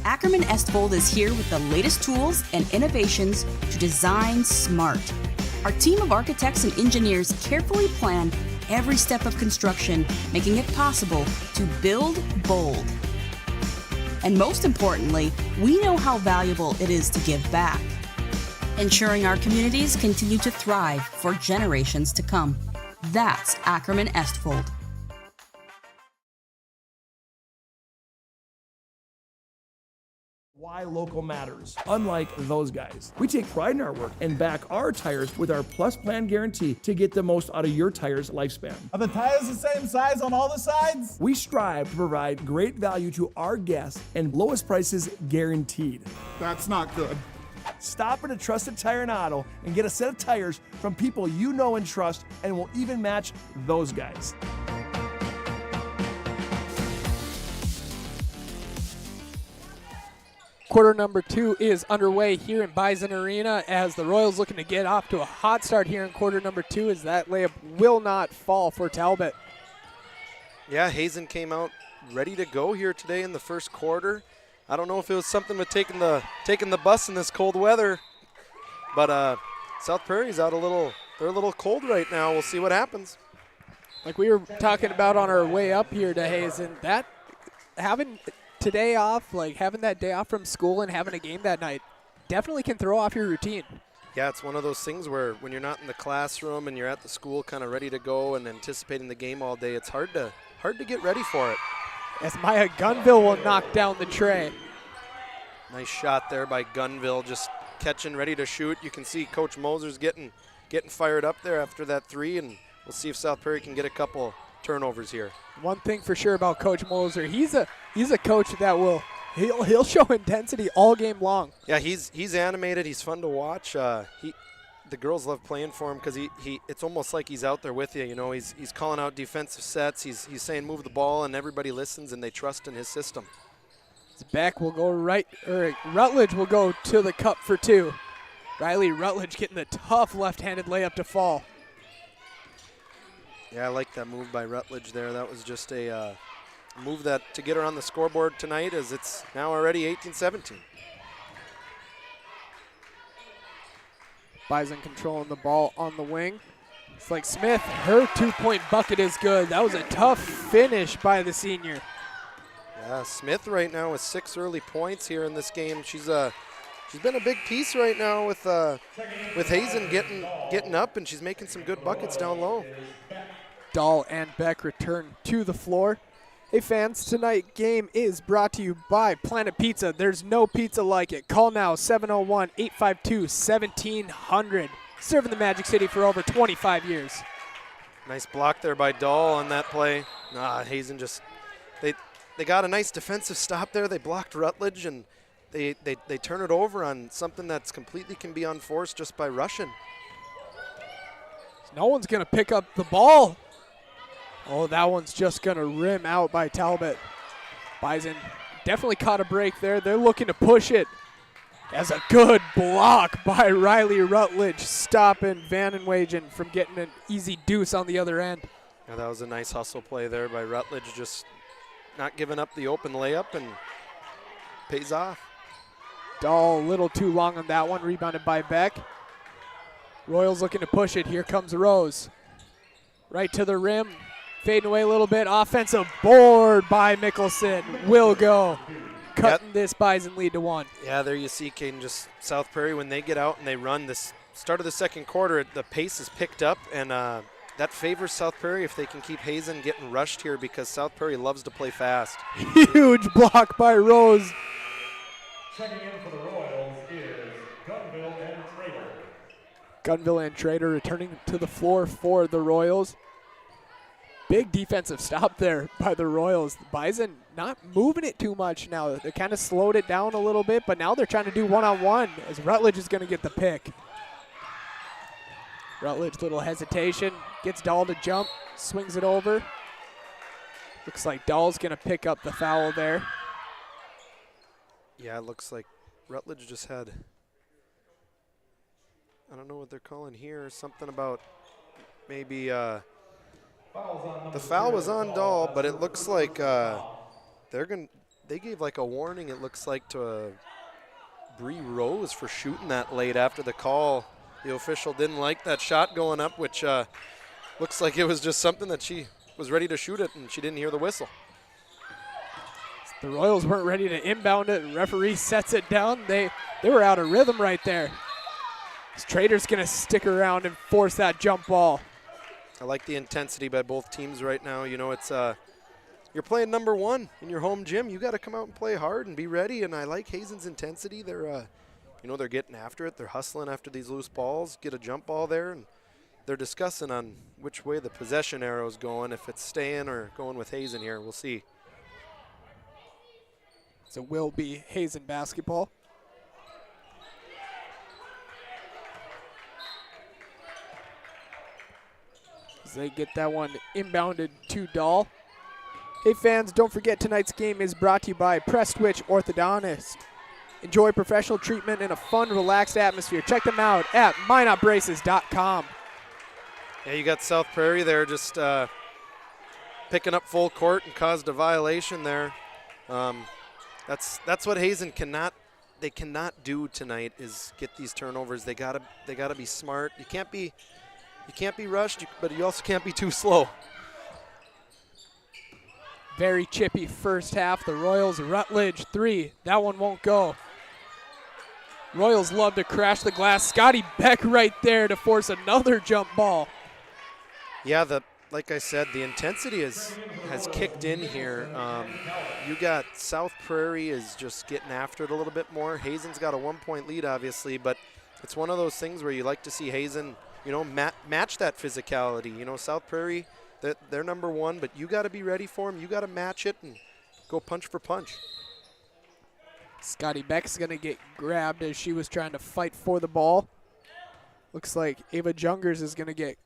Ackerman Estvold is here with the latest tools and innovations to design smart. Our team of architects and engineers carefully plan every step of construction, making it possible to build bold. And most importantly, we know how valuable it is to give back, ensuring our communities continue to thrive for generations to come. That's Ackerman Estvold. Why local matters. Unlike those guys, we take pride in our work and back our tires with our Plus Plan guarantee to get the most out of your tire's lifespan. Are the tires the same size on all the sides? We strive to provide great value to our guests and lowest prices guaranteed. That's not good. Stop at a trusted tire and auto and get a set of tires from people you know and trust, and will even match those guys. Quarter number 2 is underway here in Bison Arena as the Royals looking to get off to a hot start here in quarter number 2 as that layup will not fall for Talbot. Yeah, Hazen came out ready to go here today in the first quarter. I don't know if it was something with taking the bus in this cold weather, but South Prairie's out they're a little cold right now. We'll see what happens. Like we were talking about on our way up here to Hazen, that having today off, like having that day off from school and having a game that night, definitely can throw off your routine. Yeah, it's one of those things where when you're not in the classroom and you're at the school kind of ready to go and anticipating the game all day, it's hard to get ready for it. As Maya Gunville will knock down the tray. Nice shot there by Gunville, just catching, ready to shoot. You can see Coach Moser's getting fired up there after that three, and we'll see if South Prairie can get a couple turnovers here. One thing for sure about Coach Moser, he's a coach that he'll show intensity all game long. Yeah, he's animated. He's fun to watch. The girls love playing for him because it's almost like he's out there with you. You know, he's calling out defensive sets. He's saying move the ball, and everybody listens and they trust in his system. Beck will go Rutledge will go to the cup for 2. Riley Rutledge getting the tough left-handed layup to fall. Yeah, I like that move by Rutledge there. That was just a move that to get her on the scoreboard tonight, as it's now already 18-17. Bison controlling the ball on the wing. It's like Smith, her 2-point bucket is good. That was a tough finish by the senior. Yeah, Smith right now with 6 early points here in this game. She's been a big piece right now with Hazen getting up, and she's making some good buckets down low. Dahl and Beck return to the floor. Hey fans, tonight game is brought to you by Planet Pizza. There's no pizza like it. Call now 701-852-1700. Serving the Magic City for over 25 years. Nice block there by Dahl on that play. Hazen just they got a nice defensive stop there. They blocked Rutledge, and they turn it over on something that's completely can be unforced just by rushing. No one's going to pick up the ball. Oh, that one's just going to rim out by Talbot. Bison definitely caught a break there. They're looking to push it. As a good block by Riley Rutledge, stopping Vandenwagen from getting an easy deuce on the other end. Yeah, that was a nice hustle play there by Rutledge, just not giving up the open layup, and pays off. Dahl a little too long on that one, rebounded by Beck. Royals looking to push it. Here comes Rose. Right to the rim, fading away a little bit. Offensive board by Mickelson. Will go. Cutting this Bison lead to 1. Yeah, there you see, Caden, just South Prairie, when they get out and they run this start of the second quarter, the pace is picked up, and that favors South Prairie if they can keep Hazen getting rushed here, because South Prairie loves to play fast. Huge block by Rose. Checking in for the Royals is Gunville and Trader. Gunville and Trader returning to the floor for the Royals. Big defensive stop there by the Royals. The Bison not moving it too much now. They kind of slowed it down a little bit, but now they're trying to do one-on-one as Rutledge is going to get the pick. Rutledge, little hesitation, gets Dahl to jump, swings it over. Looks like Dahl's going to pick up the foul there. Yeah, it looks like Rutledge just had I don't know what they're calling here. Something about maybe the foul was on Dahl, but it looks like they gave like a warning, it looks like, to Bree Rose for shooting that late after the call. The official didn't like that shot going up, which looks like it was just something that she was ready to shoot it and she didn't hear the whistle. The Royals weren't ready to inbound it. Referee sets it down. They were out of rhythm right there. This Trader's going to stick around and force that jump ball. I like the intensity by both teams right now. You know, it's you're playing number one in your home gym. You got to come out and play hard and be ready. And I like Hazen's intensity. They're, they're getting after it. They're hustling after these loose balls. Get a jump ball there, and they're discussing on which way the possession arrow's going. If it's staying or going with Hazen here, we'll see. So it will be Hazen basketball. As they get that one inbounded to Dahl. Hey fans, don't forget tonight's game is brought to you by Prestwich Orthodontist. Enjoy professional treatment in a fun, relaxed atmosphere. Check them out at mynotbraces.com. Yeah, you got South Prairie there just picking up full court and caused a violation there. That's what Hazen cannot do tonight, is get these turnovers. They gotta be smart. You can't be rushed, but you also can't be too slow. Very chippy first half. The Royals, Rutledge, 3. That one won't go. Royals love to crash the glass. Scotty Beck right there to force another jump ball. Yeah, like I said, the intensity has kicked in here. You got South Prairie is just getting after it a little bit more. Hazen's got a 1-point lead, obviously, but it's one of those things where you like to see Hazen, match that physicality. South Prairie, they're number one, but you got to be ready for them. You got to match it and go punch for punch. Scotty Beck's going to get grabbed as she was trying to fight for the ball. Looks like Ava Jungers is going to get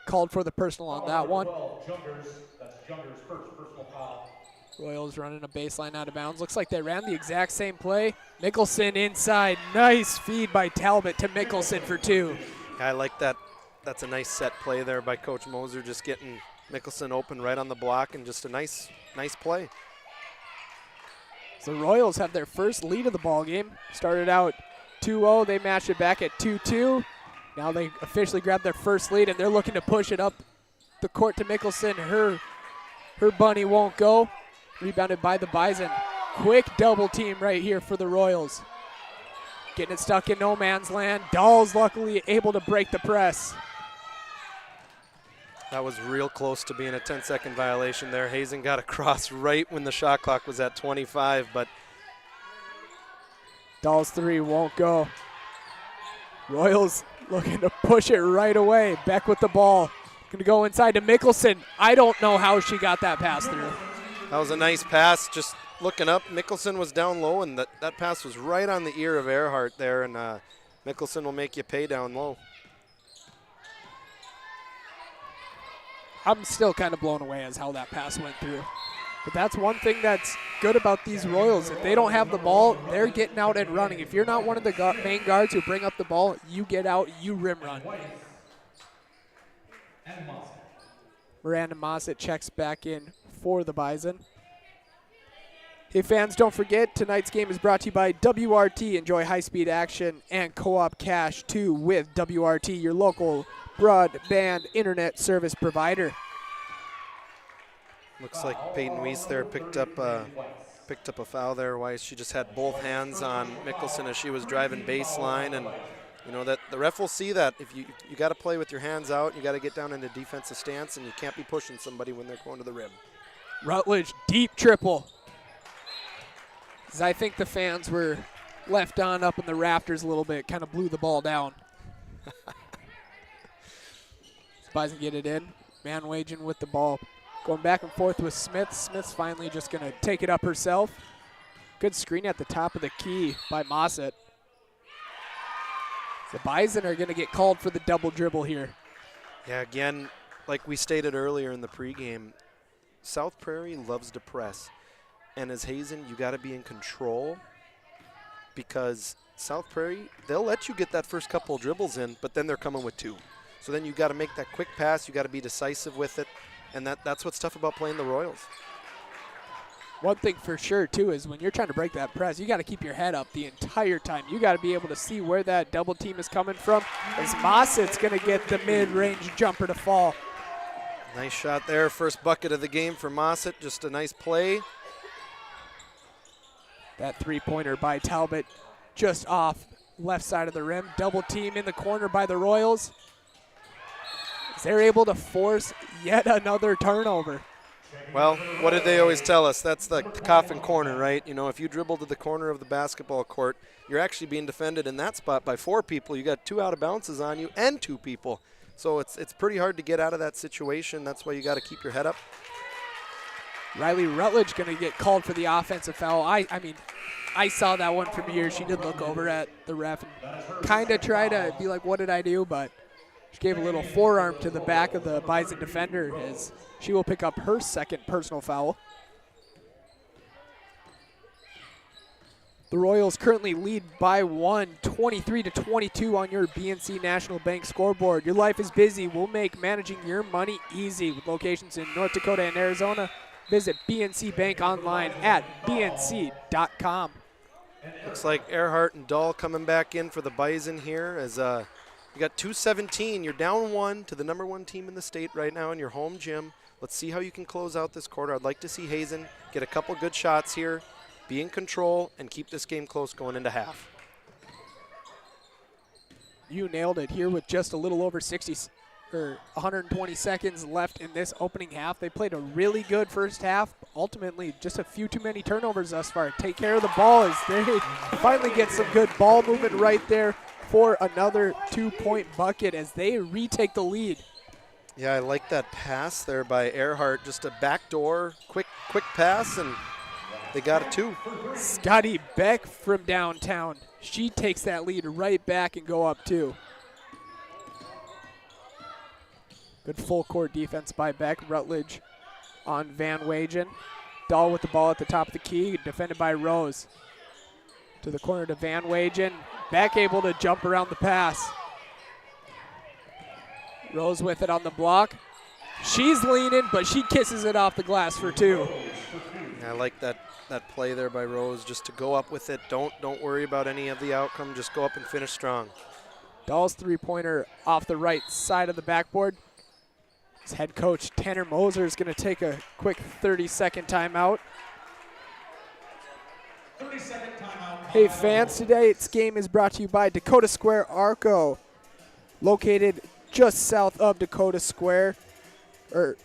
called for the personal on that one. That's Jungers' first personal foul. Royals running a baseline out of bounds. Looks like they ran the exact same play. Mickelson inside. Nice feed by Talbot to Mickelson for 2. I like that. That's a nice set play there by Coach Moser, just getting Mickelson open right on the block, and just a nice play. So the Royals have their first lead of the ball game. Started out 2-0. They matched it back at 2-2. Now they officially grabbed their first lead, and they're looking to push it up the court to Mickelson. Her bunny won't go. Rebounded by the Bison. Quick double team right here for the Royals. Getting it stuck in no man's land. Dahl's luckily able to break the press. That was real close to being a 10-second violation there. Hazen got across right when the shot clock was at 25, but Dahl's 3 won't go. Royals looking to push it right away. Beck with the ball. Going to go inside to Mickelson. I don't know how she got that pass through. That was a nice pass. Just looking up, Mickelson was down low, and that pass was right on the ear of Earhart there, and Mickelson will make you pay down low. I'm still kind of blown away as how that pass went through. But that's one thing that's good about these Royals. If they don't have the ball, they're getting out and running. If you're not one of the main guards who bring up the ball, you get out, you rim run. Miranda Mossett checks back in for the Bison. Hey fans, don't forget, tonight's game is brought to you by WRT. Enjoy high-speed action and co-op cash too with WRT, your local broadband internet service provider. Looks like Peyton Weiss there picked up a foul there. Weiss, she just had both hands on Mickelson as she was driving baseline, and that the ref will see that. If you got to play with your hands out, you got to get down into defensive stance, and you can't be pushing somebody when they're going to the rim. Rutledge deep triple. As I think the fans were left on up in the rafters a little bit, kind of blew the ball down. Bison get it in. Manwagen with the ball. Going back and forth with Smith. Smith's finally just going to take it up herself. Good screen at the top of the key by Mossett. The Bison are going to get called for the double dribble here. Yeah, again, like we stated earlier in the pregame, South Prairie loves to press. And as Hazen, you got to be in control, because South Prairie, they'll let you get that first couple dribbles in, but then they're coming with 2. So then you got to make that quick pass. You got to be decisive with it, and that's what's tough about playing the Royals. One thing for sure, too, is when you're trying to break that press, you got to keep your head up the entire time. You got to be able to see where that double team is coming from, as Mossett's going to get the mid-range jumper to fall. Nice shot there. First bucket of the game for Mossett. Just a nice play. That three-pointer by Talbot just off left side of the rim. Double team in the corner by the Royals. They're able to force yet another turnover. Well, what did they always tell us? That's the coffin corner, right? You know, if you dribble to the corner of the basketball court, you're actually being defended in that spot by 4 people. You got 2 out of bounces on you and 2 people. So it's pretty hard to get out of that situation. That's why you got to keep your head up. Riley Rutledge going to get called for the offensive foul. I mean, I saw that one from here. She did look over at the ref and kind of try to be like, what did I do? But she gave a little forearm to the back of the Bison defender as she will pick up her second personal foul. The Royals currently lead by 1, 23-22 on your BNC National Bank scoreboard. Your life is busy. We'll make managing your money easy with locations in North Dakota and Arizona. Visit BNC Bank online at bnc.com. Looks like Earhart and Dahl coming back in for the Bison here as you got 2:17. You're down 1 to the #1 team in the state right now in your home gym. Let's see how you can close out this quarter. I'd like to see Hazen get a couple good shots here, be in control, and keep this game close going into half. You nailed it here with just a little over 120 seconds left in this opening half. They played a really good first half. Ultimately, just a few too many turnovers thus far. Take care of the ball as they finally get some good ball movement right there for another 2-point bucket as they retake the lead. Yeah, I like that pass there by Earhart. Just a backdoor, quick pass, and they got it 2. Scotty Beck from downtown. She takes that lead right back and go up 2. Good full court defense by Beck. Rutledge on Van Wagen. Dahl with the ball at the top of the key, defended by Rose. To the corner to Van Wagen. Beck able to jump around the pass. Rose with it on the block. She's leaning, but she kisses it off the glass for 2. I like that play there by Rose, just to go up with it. Don't worry about any of the outcome. Just go up and finish strong. Dahl's three-pointer off the right side of the backboard. His head coach Tanner Moser is going to take a quick 30-second timeout. 30-second timeout. Hey fans, today's game is brought to you by Dakota Square Arco, located just south of Dakota Square, or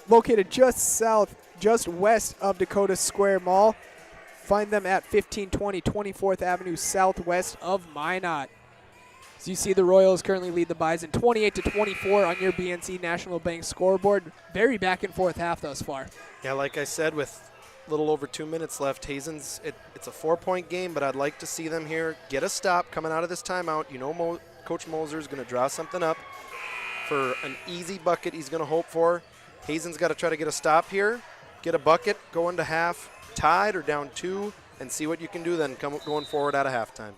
located just west of Dakota Square Mall. Find them at 1520 24th Avenue southwest of Minot. As you see, the Royals currently lead the Bison 28-24 on your BNC National Bank scoreboard. Very back and forth half thus far. Yeah, like I said, with a little over 2 minutes left, Hazen's, it's a 4-point game, but I'd like to see them here get a stop coming out of this timeout. You know Coach Moser is going to draw something up for an easy bucket he's going to hope for. Hazen's got to try to get a stop here, get a bucket, go into half, tied or down 2, and see what you can do then going forward out of halftime.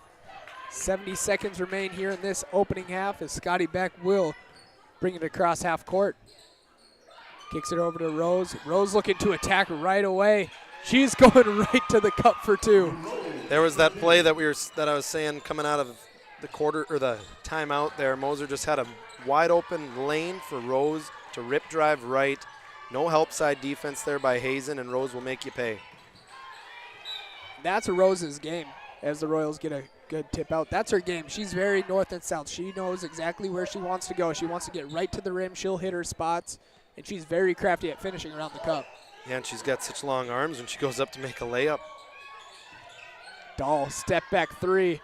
70 seconds remain here in this opening half as Scotty Beck will bring it across half court. Kicks it over to Rose. Rose looking to attack right away. She's going right to the cup for 2. There was that play that I was saying coming out of the quarter or the timeout there. Moser just had a wide open lane for Rose to rip drive right. No help side defense there by Hazen, and Rose will make you pay. That's a Rose's game as the Royals get a good tip out. That's her game. She's very north and south. She knows exactly where she wants to go. She wants to get right to the rim. She'll hit her spots, and she's very crafty at finishing around the cup. Yeah, and she's got such long arms when she goes up to make a layup. Dahl, step back 3.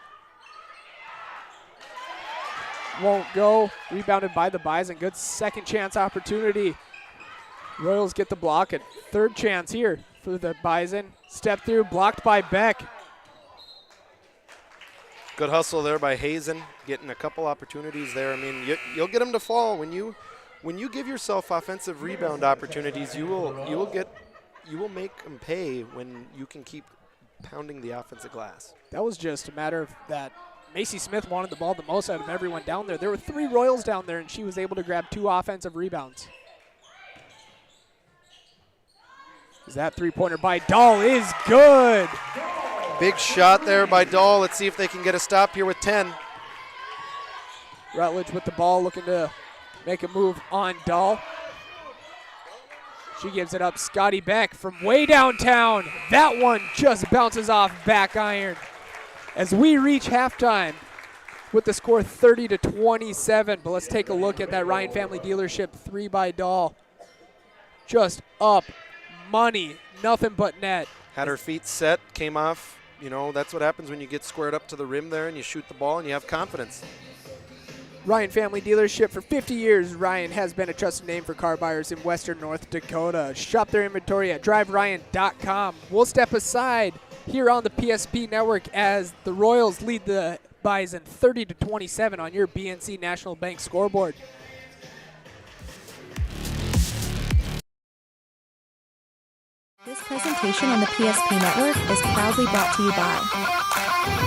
Won't go. Rebounded by the Bison. Good second chance opportunity. Royals get the block at third chance here for the Bison. Step through, blocked by Beck. Good hustle there by Hazen, getting a couple opportunities there. I mean, you'll get them to fall when you give yourself offensive rebound opportunities. You will make them pay when you can keep pounding the offensive glass. That was just a matter of that Macy Smith wanted the ball the most out of everyone down there. There were 3 Royals down there, and she was able to grab 2 offensive rebounds. That three-pointer by Dahl is good. Big shot there by Dahl. Let's see if they can get a stop here with 10. Rutledge with the ball, looking to make a move on Dahl. She gives it up. Scotty Beck from way downtown. That one just bounces off back iron. As we reach halftime with the score 30-27. But let's take a look at that Ryan Family Dealership 3 by Dahl. Just up money, nothing but net. Had her feet set, came off. You know, that's what happens when you get squared up to the rim there and you shoot the ball and you have confidence. Ryan Family Dealership, for 50 years, Ryan has been a trusted name for car buyers in western North Dakota. Shop their inventory at driveryan.com. We'll step aside here on the PSP Network as the Royals lead the Bison 30-27 on your BNC National Bank scoreboard. This presentation on the PSP Network is proudly brought to you by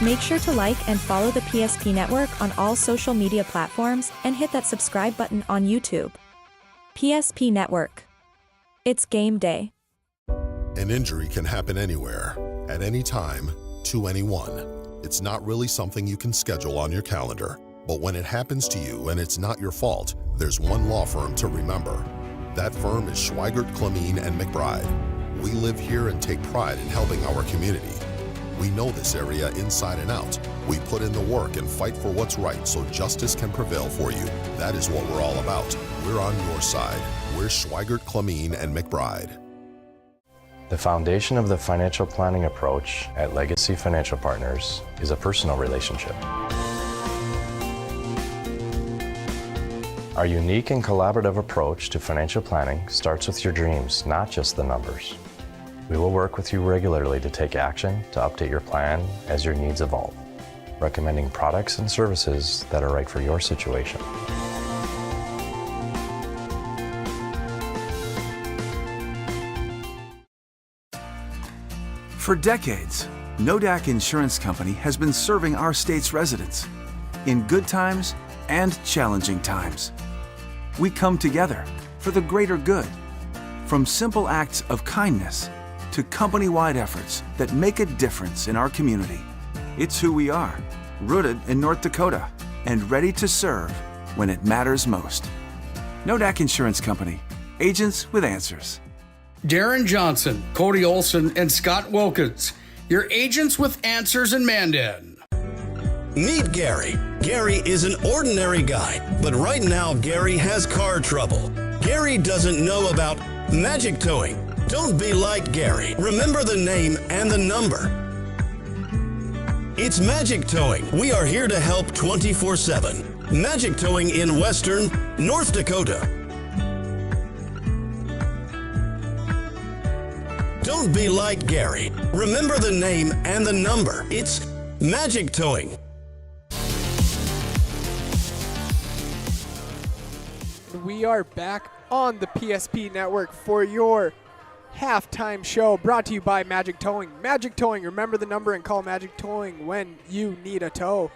Make sure to like and follow the PSP Network on all social media platforms and hit that subscribe button on YouTube. PSP Network. It's game day. An injury can happen anywhere, at any time, to anyone. It's not really something you can schedule on your calendar. But when it happens to you and it's not your fault, there's one law firm to remember. That firm is Schweigert, Clemene, and McBride. We live here and take pride in helping our community. We know this area inside and out. We put in the work and fight for what's right so justice can prevail for you. That is what we're all about. We're on your side. We're Schweigert, Clemene, and McBride. The foundation of the financial planning approach at Legacy Financial Partners is a personal relationship. Our unique and collaborative approach to financial planning starts with your dreams, not just the numbers. We will work with you regularly to take action to update your plan as your needs evolve, recommending products and services that are right for your situation. For decades, Nodak Insurance Company has been serving our state's residents in good times and challenging times. We come together for the greater good, from simple acts of kindness to company-wide efforts that make a difference in our community. It's who we are, rooted in North Dakota and ready to serve when it matters most. Nodak Insurance Company, agents with answers. Darren Johnson, Cody Olson, and Scott Wilkins, your agents with answers in Mandan. Meet Gary. Gary is an ordinary guy, but right now Gary has car trouble. Gary doesn't know about magic towing. Don't be like Gary. Remember the name and the number. It's Magic Towing. We are here to help 24/7. Magic Towing in Western North Dakota. Don't be like Gary. Remember the name and the number. It's Magic Towing. We are back on the PSP network for your halftime show brought to you by Magic Towing. Magic Towing, remember the number and call Magic Towing when you need a tow.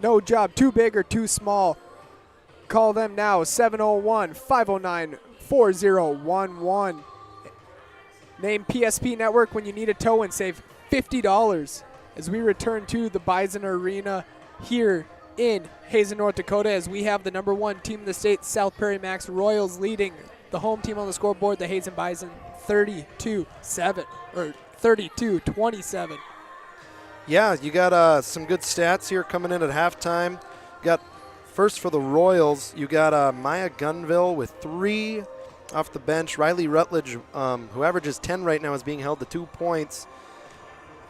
No job too big or too small. Call them now, 701-509-4011. Name PSP Network when you need a tow and save $50 as we return to the Bison Arena here in Hazen, North Dakota, as we have the number one team in the state, South Prairie-Max Royals, leading the home team on the scoreboard, the Hazen Bison, 32-27. Yeah, you got some good stats here coming in at halftime. Got first for the Royals, you got Maya Gunville with 3 off the bench. Riley Rutledge, who averages 10 right now, is being held to 2 points.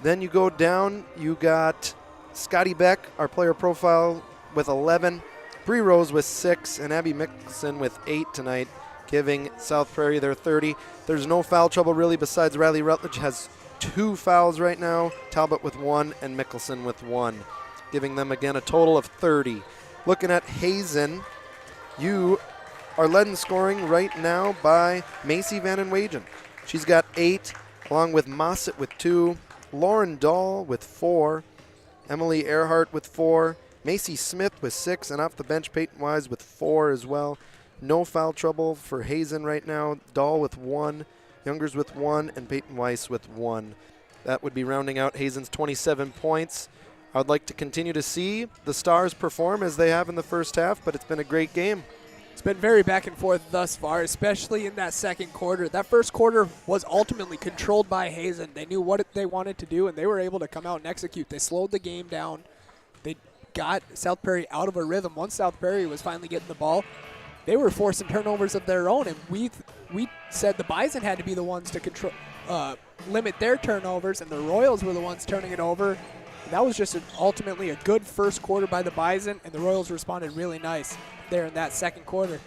Then you go down, you got Scotty Beck, our player profile, with 11. Bree Rose with 6, and Abby Mickelson with 8 tonight, giving South Prairie their 30. There's no foul trouble really besides Riley Rutledge has 2 fouls right now, Talbot with 1, and Mickelson with 1, giving them again a total of 30. Looking at Hazen, you are led in scoring right now by Macy Vandenwagen. She's got 8, along with Mossett with 2, Lauren Dahl with 4, Emily Earhart with 4, Macy Smith with 6, and off the bench, Peyton Wise with 4 as well. No foul trouble for Hazen right now. Dahl with 1, Youngers with 1, and Peyton Weiss with 1. That would be rounding out Hazen's 27 points. I would like to continue to see the Stars perform as they have in the first half, but it's been a great game. It's been very back and forth thus far, especially in that second quarter. That first quarter was ultimately controlled by Hazen. They knew what they wanted to do, and they were able to come out and execute. They slowed the game down. They got South Prairie out of a rhythm. Once South Prairie was finally getting the ball, they were forcing turnovers of their own, and we said the Bison had to be the ones to control, limit their turnovers, and the Royals were the ones turning it over. And that was just ultimately a good first quarter by the Bison, and the Royals responded really nice there in that second quarter.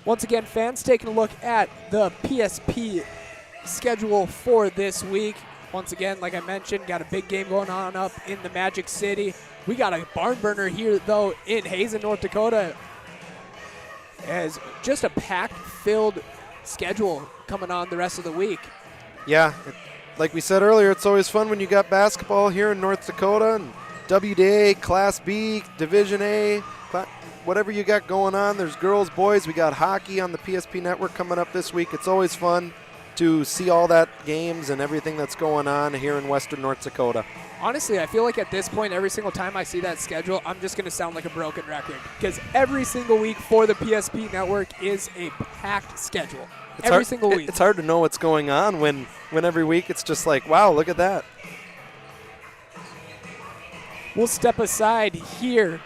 Once again, fans, taking a look at the PSP schedule for this week. Once again, like I mentioned, got a big game going on up in the Magic City. We got a barn burner here, though, in Hazen, North Dakota, as just a packed-filled schedule coming on the rest of the week. Yeah, like we said earlier, it's always fun when you got basketball here in North Dakota, and WDA, Class B, Division A, whatever you got going on. There's girls, boys. We got hockey on the PSP network coming up this week. It's always fun to see all that games and everything that's going on here in Western North Dakota. Honestly, I feel like at this point, every single time I see that schedule, I'm just going to sound like a broken record, because every single week for the PSP network is a packed schedule. Every single week. It's hard to know what's going on when every week it's just like, wow, look at that. We'll step aside here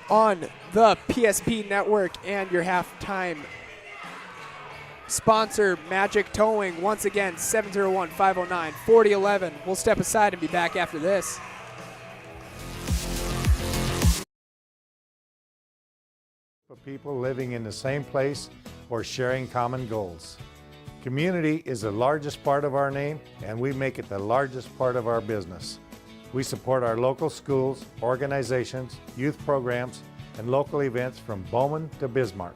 on the PSP network and your halftime sponsor, Magic Towing. Once again, 701-509-4011. We'll step aside and be back after this. For people living in the same place or sharing common goals. Community is the largest part of our name, and we make it the largest part of our business. We support our local schools, organizations, youth programs, and local events from Bowman to Bismarck,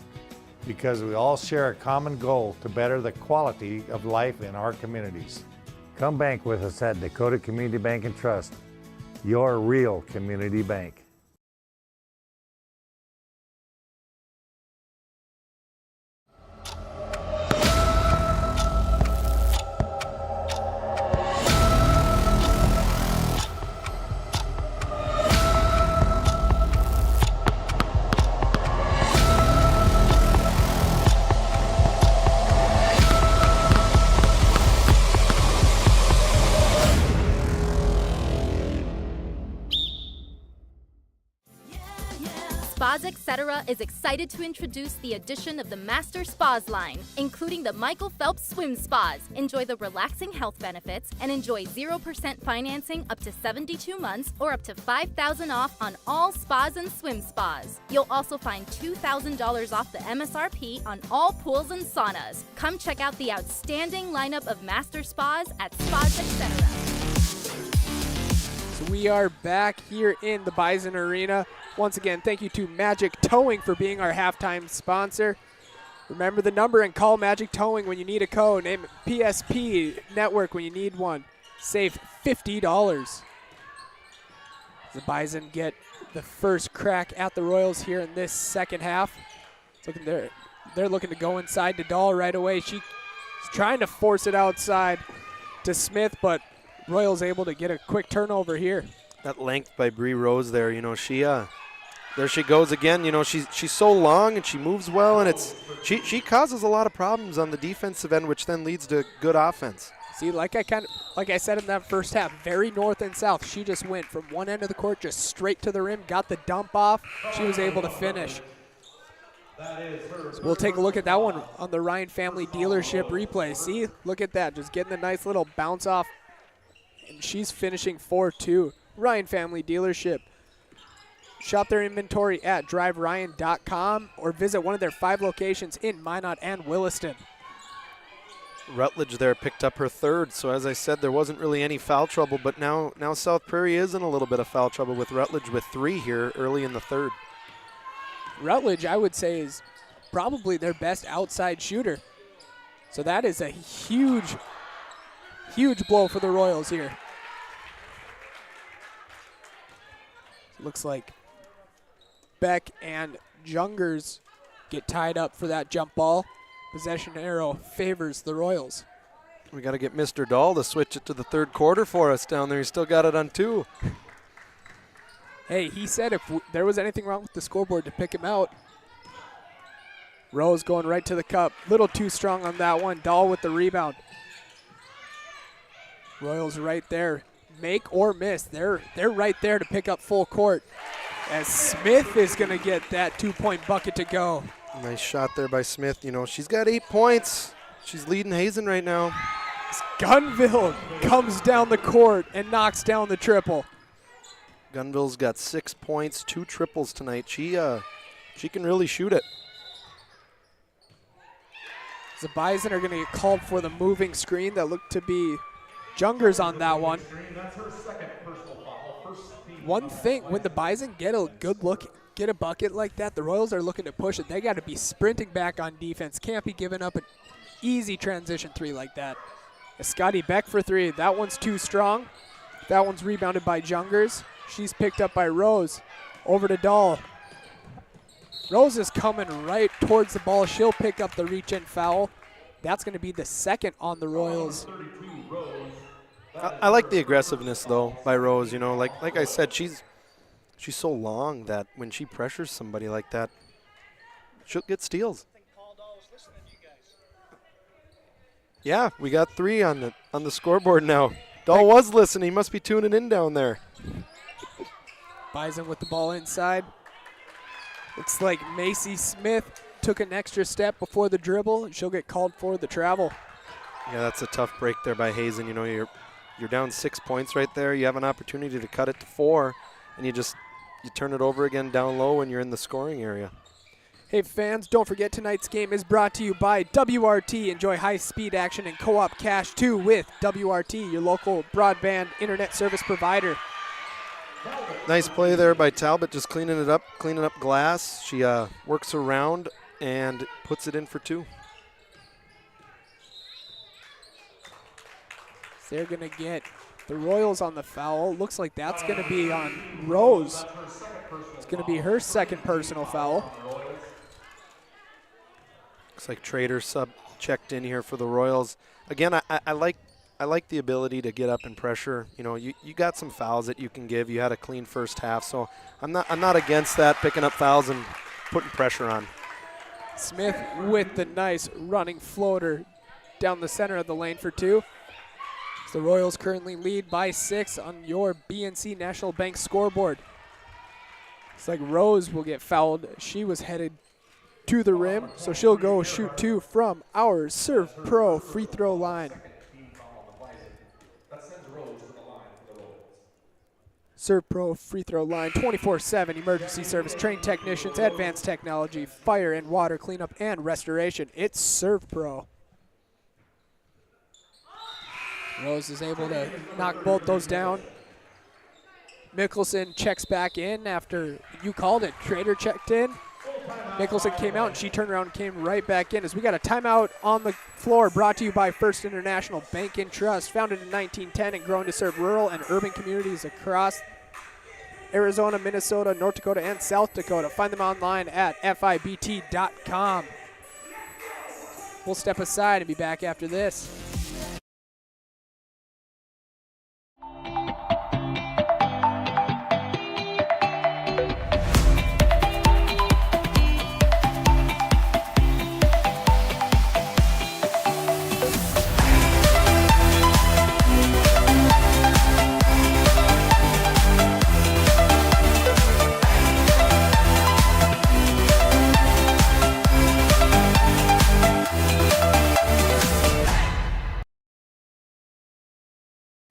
because we all share a common goal to better the quality of life in our communities. Come bank with us at Dakota Community Bank and Trust, your real community bank. Spas Etc. is excited to introduce the addition of the Master Spas line, including the Michael Phelps Swim Spas. Enjoy the relaxing health benefits and enjoy 0% financing up to 72 months or up to $5,000 off on all spas and swim spas. You'll also find $2,000 off the MSRP on all pools and saunas. Come check out the outstanding lineup of Master Spas at Spas Etc. So we are back here in the Bison Arena. Once again, thank you to Magic Towing for being our halftime sponsor. Remember the number and call Magic Towing when you need a code. Name PSP Network when you need one. Save $50. The Bison get the first crack at the Royals here in this second half. They're looking to go inside to Dahl right away. She's trying to force it outside to Smith, but Royals able to get a quick turnover here. That length by Bree Rose there, there she goes again. She's so long and she moves well, and she causes a lot of problems on the defensive end, which then leads to good offense. See, like I said in that first half, very north and south. She just went from one end of the court just straight to the rim, got the dump off. She was able to finish. So we'll take a look at that one on the Ryan Family Dealership replay. See, look at that, just getting a nice little bounce off, and she's finishing 4-2. Ryan Family Dealership. Shop their inventory at driveryan.com or visit one of their 5 locations in Minot and Williston. Rutledge there picked up her third, so as I said, there wasn't really any foul trouble, but now South Prairie is in a little bit of foul trouble with Rutledge with 3 here early in the third. Rutledge, I would say, is probably their best outside shooter. So that is a huge, huge blow for the Royals here. Looks like Beck and Jungers get tied up for that jump ball. Possession arrow favors the Royals. We got to get Mr. Dahl to switch it to the third quarter for us down there. He's still got it on 2. Hey, he said if there was anything wrong with the scoreboard to pick him out. Rose going right to the cup. Little too strong on that one. Dahl with the rebound. Royals right there. Make or miss. They're right there to pick up full court. As Smith is going to get that 2-point bucket to go. Nice shot there by Smith. She's got 8 points. She's leading Hazen right now. Gunville comes down the court and knocks down the triple. Gunville's got 6 points, 2 triples tonight. She can really shoot it. The Bison are going to get called for the moving screen that looked to be Jungers on that one. One thing, when the Bison get a good look, get a bucket like that, the Royals are looking to push it. They got to be sprinting back on defense. Can't be giving up an easy transition 3 like that. Scotty Beck for 3. That one's too strong. That one's rebounded by Jungers. She's picked up by Rose. Over to Dahl. Rose is coming right towards the ball. She'll pick up the reach-in foul. That's going to be the second on the Royals. I like the aggressiveness, though, by Rose. Like I said, she's so long that when she pressures somebody like that, she'll get steals. Yeah, we got 3 on the scoreboard now. Dahl was listening. He must be tuning in down there. Bison with the ball inside. Looks like Macy Smith took an extra step before the dribble. She'll get called for the travel. Yeah, that's a tough break there by Hazen. You're down 6 points right there. You have an opportunity to cut it to 4, and you turn it over again down low when you're in the scoring area. Hey fans, don't forget tonight's game is brought to you by WRT. Enjoy high-speed action and co-op cash too with WRT, your local broadband internet service provider. Nice play there by Talbot, just cleaning up glass. She works around and puts it in for 2. They're going to get the Royals on the foul. Looks like that's going to be on Rose. It's going to be her second personal foul. Looks like Trader sub checked in here for the Royals. Again, I like the ability to get up and pressure. You know, you got some fouls that you can give. You had a clean first half, so I'm not against that, picking up fouls and putting pressure on. Smith with the nice running floater down the center of the lane for 2. The Royals currently lead by 6 on your BNC National Bank scoreboard. It's like Rose will get fouled. She was headed to the rim, so she'll go shoot 2 from our Serve Pro free throw line. Serve Pro free throw line, 24/7 emergency service, trained technicians, advanced technology, fire and water cleanup and restoration. It's Serve Pro. Rose is able to knock both those down. Mickelson checks back in after you called it. Trader checked in. Mickelson came out and she turned around and came right back in as we got a timeout on the floor brought to you by First International Bank and Trust, founded in 1910 and growing to serve rural and urban communities across Arizona, Minnesota, North Dakota, and South Dakota. Find them online at FIBT.com. We'll step aside and be back after this.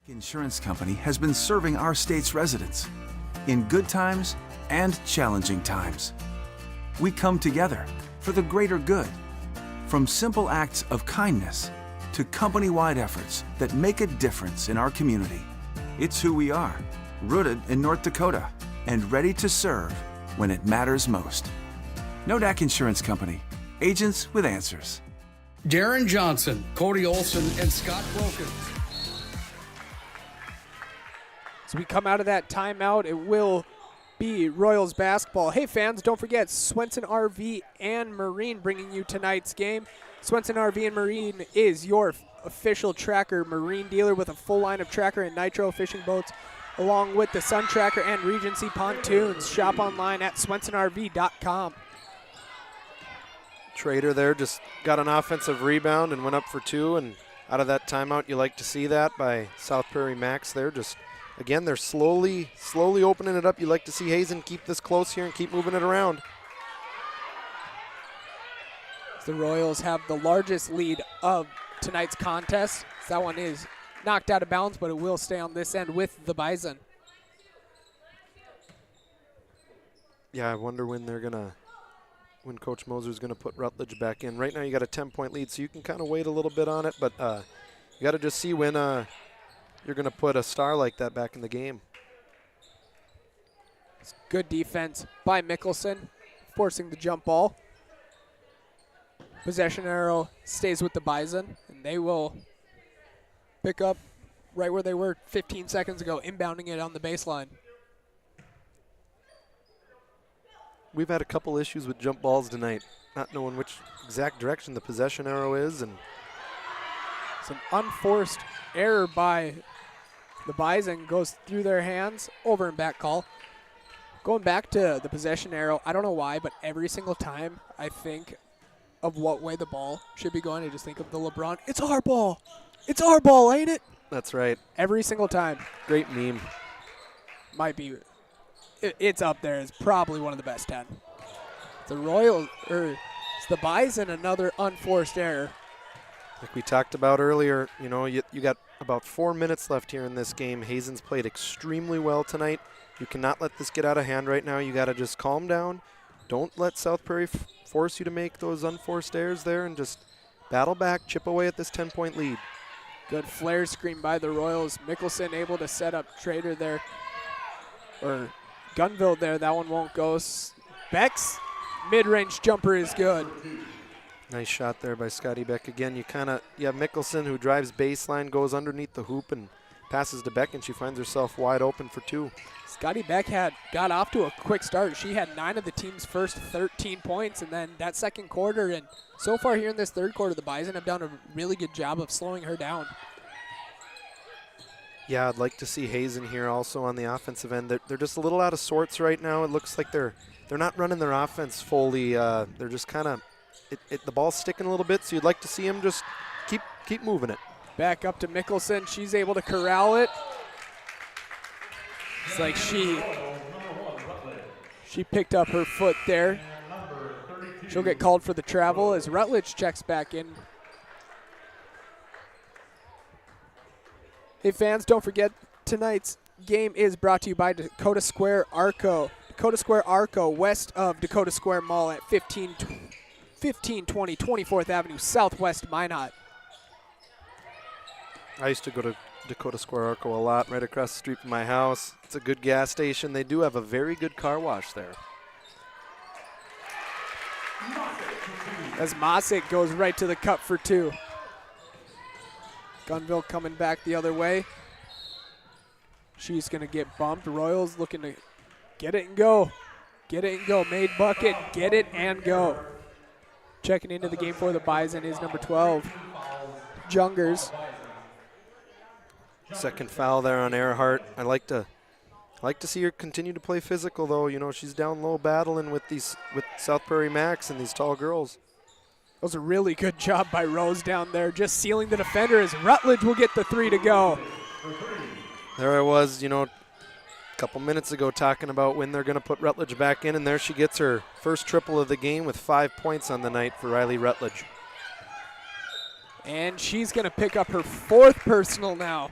Insurance company has been serving our state's residents in good times and challenging times. We come together for the greater good, from simple acts of kindness to company-wide efforts that make a difference in our community. It's who we are, rooted in North Dakota and ready to serve when it matters most. Nodak Insurance Company, agents with answers. Darren Johnson, Cody Olson, and Scott Wilkins. As we come out of that timeout, it will be Royals basketball. Hey fans, don't forget Swenson RV and Marine bringing you tonight's game. Swenson RV and Marine is your official tracker marine dealer with a full line of tracker and nitro fishing boats, along with the Sun Tracker and Regency pontoons. Shop online at swensonrv.com. Trader there just got an offensive rebound and went up for 2, and out of that timeout, you like to see that by South Prairie-Max there. Just again, they're slowly opening it up. You like to see Hazen keep this close here and keep moving it around. The Royals have the largest lead of tonight's contest. That one is knocked out of bounds, but it will stay on this end with the Bison. Yeah, I wonder when when Coach Moser's gonna put Rutledge back in. Right now you got a 10-point lead, so you can kind of wait a little bit on it, but you got to just see when you're going to put a star like that back in the game. It's good defense by Mickelson, forcing the jump ball. Possession arrow stays with the Bison, and they will pick up right where they were 15 seconds ago, inbounding it on the baseline. We've had a couple issues with jump balls tonight, not knowing which exact direction the possession arrow is. And some unforced error by the Bison goes through their hands, over and back call. Going back to the possession arrow, I don't know why, but every single time I think of what way the ball should be going, I just think of the LeBron. It's our ball. It's our ball, ain't it? That's right. Every single time. Great meme. Might be. It's up there. It's probably one of the best 10. The Royals, it's the Bison, another unforced error. Like we talked about earlier, you know, you got about 4 minutes left here in this game. Hazen's played extremely well tonight. You cannot let this get out of hand right now. You got to just calm down. Don't let South Prairie force you to make those unforced errors there, and just battle back, chip away at this 10-point lead. Good flare screen by the Royals. Mickelson able to set up Trader there, or Gunville there. That one won't go. Beck's mid-range jumper is good. Nice shot there by Scotty Beck. Again, you have Mickelson who drives baseline, goes underneath the hoop and passes to Beck, and she finds herself wide open for 2. Scotty Beck got off to a quick start. She had 9 of the team's first 13 points, and then that second quarter, and so far here in this third quarter, the Bison have done a really good job of slowing her down. Yeah, I'd like to see Hazen here also on the offensive end. They're just a little out of sorts right now. It looks like they're not running their offense fully. They're just kind of the ball's sticking a little bit, so you'd like to see them just keep moving it. Back up to Mickelson. She's able to corral it. It's like she picked up her foot there. She'll get called for the travel as Rutledge checks back in. Hey fans, don't forget tonight's game is brought to you by Dakota Square Arco. Dakota Square Arco, west of Dakota Square Mall at 1520 24th Avenue Southwest, Minot. I used to go to Dakota Square Arco a lot, right across the street from my house. It's a good gas station. They do have a very good car wash there. As Mosick goes right to the cup for 2. Gunville coming back the other way. She's going to get bumped. Royals looking to get it and go. Get it and go. Made bucket. Get it and go. Checking into the game for the Bison is number 12, Jungers. Second foul there on Earhart. I like to see her continue to play physical, though. You know, she's down low battling with South Prairie-Max and these tall girls. That was a really good job by Rose down there, just sealing the defender as Rutledge will get the 3 to go. There I was, a couple minutes ago talking about when they're going to put Rutledge back in, and there she gets her first triple of the game with 5 points on the night for Riley Rutledge. And she's going to pick up her 4th personal now.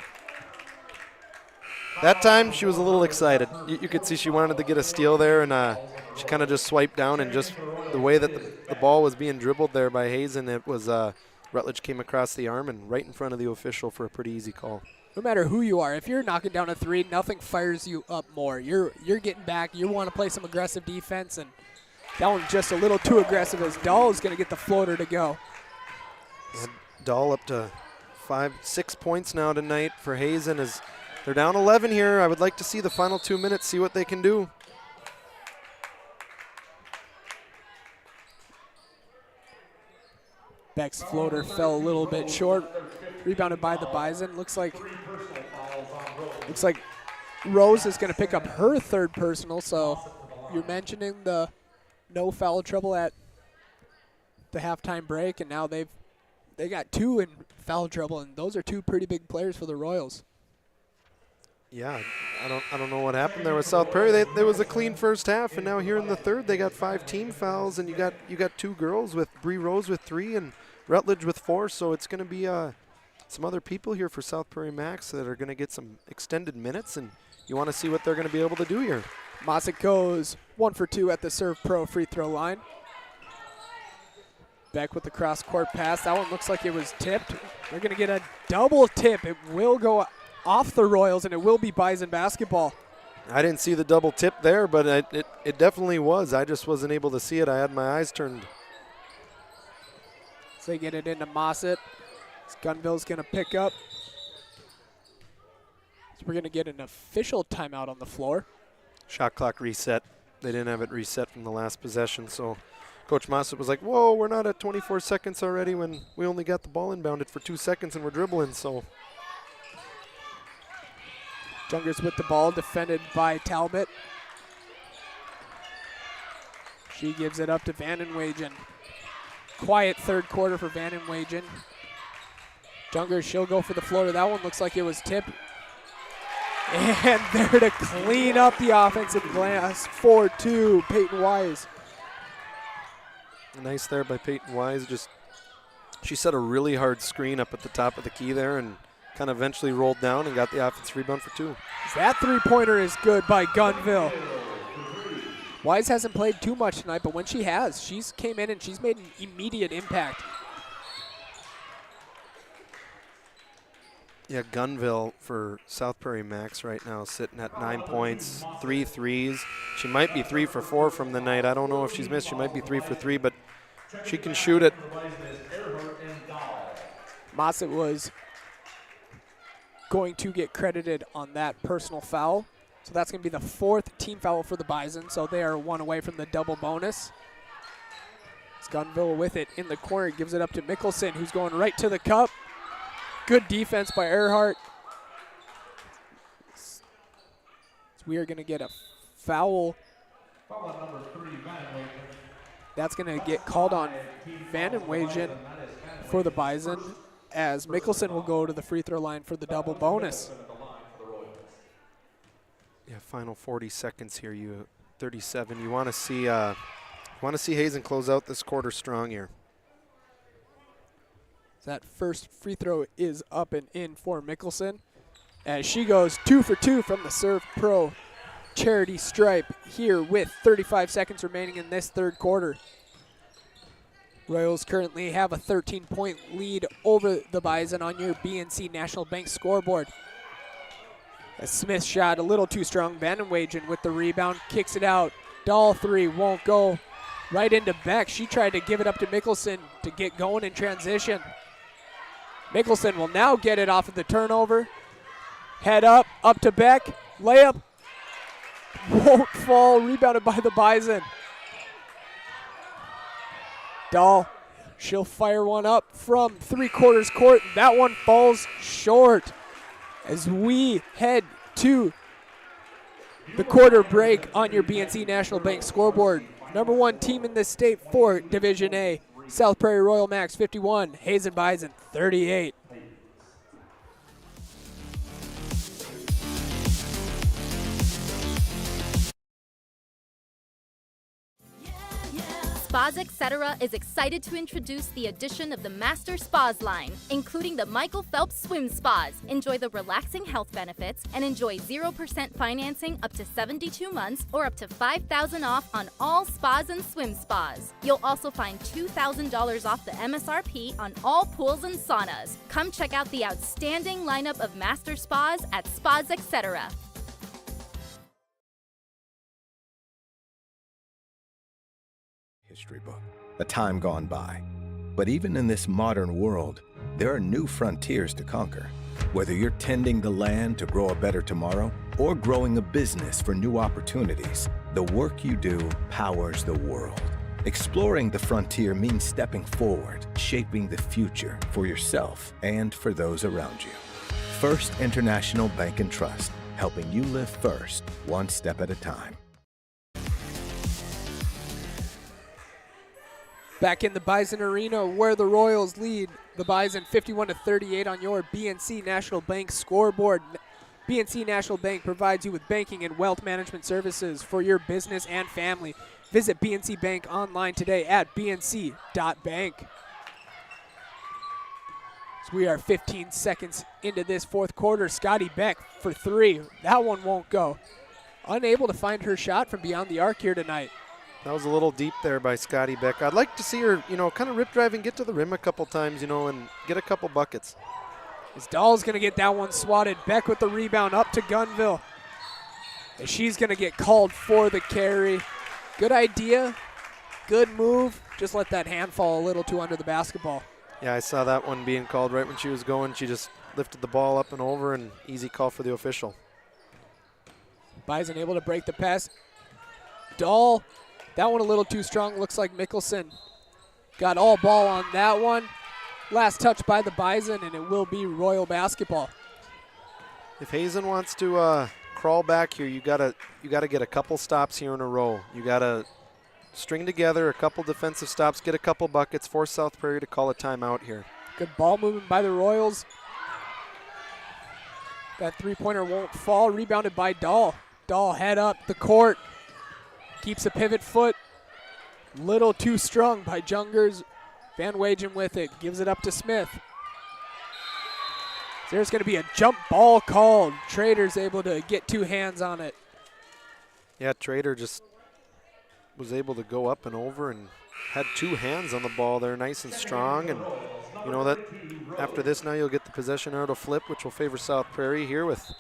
That time she was a little excited. You could see she wanted to get a steal there, and she kind of just swiped down, and just the way that the ball was being dribbled there by Hazen, it was Rutledge came across the arm and right in front of the official for a pretty easy call. No matter who you are, if you're knocking down a 3, nothing fires you up more. You're getting back. You want to play some aggressive defense, and that one's just a little too aggressive as Dahl is going to get the floater to go. And Dahl up to 6 points now tonight for Hazen as they're down 11 here. I would like to see the final 2 minutes, see what they can do. Beck's floater fell a little bit short. Rebounded by the Bison. Looks like Rose is going to pick up her 3rd personal. So you're mentioning the no foul trouble at the halftime break, and now they got 2 in foul trouble, and those are 2 pretty big players for the Royals. Yeah, I don't know what happened there with South Prairie. There was a clean first half, and now here in the third they got 5 team fouls, and you got 2 girls with Bree Rose with 3 and Rutledge with 4. So it's going to be some other people here for South Prairie-Max that are going to get some extended minutes, and you want to see what they're going to be able to do here. Mosick goes 1 for 2 at the Serve Pro free throw line. Beck with the cross-court pass. That one looks like it was tipped. They're going to get a double tip. It will go off the Royals, and it will be Bison basketball. I didn't see the double tip there, but it definitely was. I just wasn't able to see it. I had my eyes turned. So they get it into Mossett. Gunville's going to pick up. So we're going to get an official timeout on the floor. Shot clock reset. They didn't have it reset from the last possession, so Coach Mossett was like, whoa, we're not at 24 seconds already when we only got the ball inbounded for 2 seconds and we're dribbling, so. Jungers with the ball, defended by Talbot. She gives it up to Vandenwagen. Quiet third quarter for Vandenwagen. Jungers, she'll go for the floater. That one looks like it was tipped. And there to clean up the offensive glass. 4-2, Peyton Wise. Nice there by Peyton Wise. She set a really hard screen up at the top of the key there and kind of eventually rolled down and got the offensive rebound for 2. That 3-pointer is good by Gunville. Wise hasn't played too much tonight, but when she has, she's came in and she's made an immediate impact. Yeah, Gunville for South Prairie-Max right now sitting at 9 points, 3 threes. She might be 3 for 4 from the night. I don't know if she's missed. She might be 3 for 3, but She can shoot it. Mossett was going to get credited on that personal foul. So that's going to be the 4th team foul for the Bison. So they are 1 away from the double bonus. It's Gunville with it in the corner. Gives it up to Mickelson, who's going right to the cup. Good defense by Earhart. So we are going to get a foul. That's going to get called on Vandenwagen for the Bison, as Mickelson will go to the free throw line for the double bonus. Yeah, final 40 seconds here. 37. You want to see Hazen close out this quarter strong here. That first free throw is up and in for Mickelson, as she goes 2 for 2 from the Serve Pro charity stripe here with 35 seconds remaining in this 3rd quarter. Royals currently have a 13-point lead over the Bison on your BNC National Bank scoreboard. As Smith shot a little too strong. Vandenwagen with the rebound, kicks it out. Dahl 3 won't go. Right into Beck. She tried to give it up to Mickelson to get going in transition. Mickelson will now get it off of the turnover. Head up to Beck. Layup won't fall. Rebounded by the Bison. Dahl, she'll fire one up from 3/4 court. That one falls short. As we head to the quarter break on your BNC National Bank scoreboard. Number 1 team in the state for Division A. South Prairie Royal Max 51, Hazen Bison 38. Spas Etc. is excited to introduce the addition of the Master Spas line, including the Michael Phelps Swim Spas. Enjoy the relaxing health benefits and enjoy 0% financing up to 72 months or up to $5,000 off on all spas and swim spas. You'll also find $2,000 off the MSRP on all pools and saunas. Come check out the outstanding lineup of Master Spas at Spas Etc. History book, a time gone by. But even in this modern world, there are new frontiers to conquer. Whether you're tending the land to grow a better tomorrow or growing a business for new opportunities, the work you do powers the world. Exploring the frontier means stepping forward, shaping the future for yourself and for those around you. First International Bank and Trust, helping you live first, one step at a time. Back in the Bison Arena where the Royals lead the Bison 51-38 on your BNC National Bank scoreboard. BNC National Bank provides you with banking and wealth management services for your business and family. Visit BNC Bank online today at bnc.bank. So we are 15 seconds into this 4th quarter. Scotty Beck for 3. That one won't go. Unable to find her shot from beyond the arc here tonight. That was a little deep there by Scotty Beck. I'd like to see her, kind of rip drive and get to the rim a couple times, and get a couple buckets. As Dahl's going to get that one swatted. Beck with the rebound up to Gunville. And she's going to get called for the carry. Good idea. Good move. Just let that hand fall a little too under the basketball. Yeah, I saw that one being called right when she was going. She just lifted the ball up and over, and easy call for the official. Bison able to break the pass. Dahl. That one a little too strong. Looks like Mickelson got all ball on that one. Last touch by the Bison, and it will be Royal basketball. If Hazen wants to crawl back here, you gotta get a couple stops here in a row. You gotta string together a couple defensive stops, get a couple buckets, force South Prairie to call a timeout here. Good ball movement by the Royals. That 3-pointer won't fall. Rebounded by Dahl. Dahl head up the court. Keeps a pivot foot. Little too strong by Jungers. Vandenwagen with it. Gives it up to Smith. There's going to be a jump ball called. Trader's able to get 2 hands on it. Yeah, Trader just was able to go up and over and had 2 hands on the ball there, nice and strong. And that after this now you'll get the possession out of flip, which will favor South Prairie here with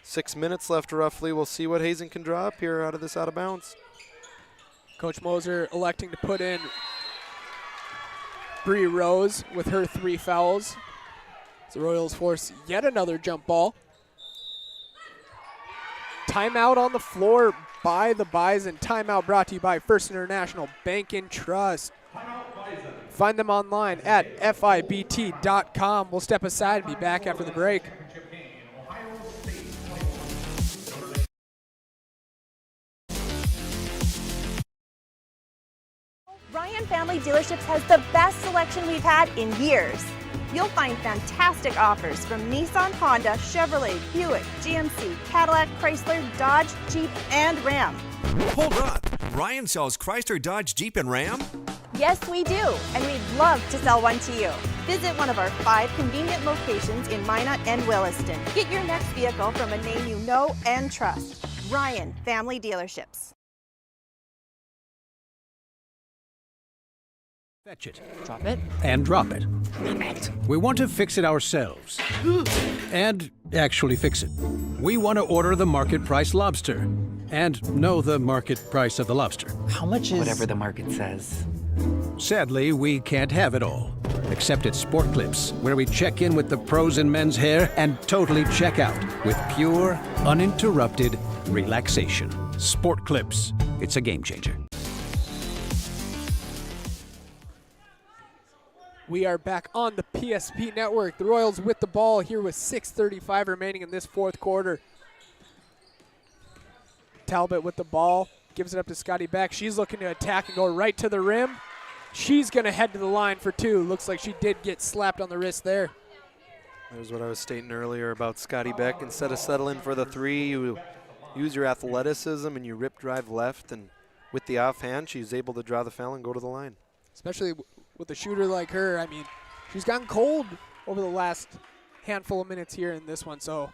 6 minutes left roughly. We'll see what Hazen can draw up here out of this out of bounds. Coach Moser electing to put in Bree Rose with her 3 fouls. The Royals force yet another jump ball. Timeout on the floor by the Bison. Timeout brought to you by First International Bank and Trust. Find them online at fibt.com. We'll step aside and be back after the break. Ryan Family Dealerships has the best selection we've had in years. You'll find fantastic offers from Nissan, Honda, Chevrolet, Buick, GMC, Cadillac, Chrysler, Dodge, Jeep, and Ram. Hold on. Ryan sells Chrysler, Dodge, Jeep, and Ram? Yes, we do, and we'd love to sell one to you. Visit one of our 5 convenient locations in Minot and Williston. Get your next vehicle from a name you know and trust. Ryan Family Dealerships. Fetch it. Drop it. And drop it. Drop it. We want to fix it ourselves. And actually fix it. We want to order the market price lobster. And know the market price of the lobster. How much is... Whatever the market says. Sadly, we can't have it all. Except at Sport Clips, where we check in with the pros in men's hair and totally check out with pure, uninterrupted relaxation. Sport Clips. It's a game changer. We are back on the PSP network. The Royals with the ball here with 6:35 remaining in this fourth quarter. Talbot with the ball, gives it up to Scotty Beck. She's looking to attack and go right to the rim. She's going to head to the line for 2. Looks like she did get slapped on the wrist there. There's what I was stating earlier about Scotty Beck. Instead of settling for the 3, you use your athleticism and you rip drive left. And with the offhand, she's able to draw the foul and go to the line. Especially with a shooter like her. I mean, she's gotten cold over the last handful of minutes here in this one. So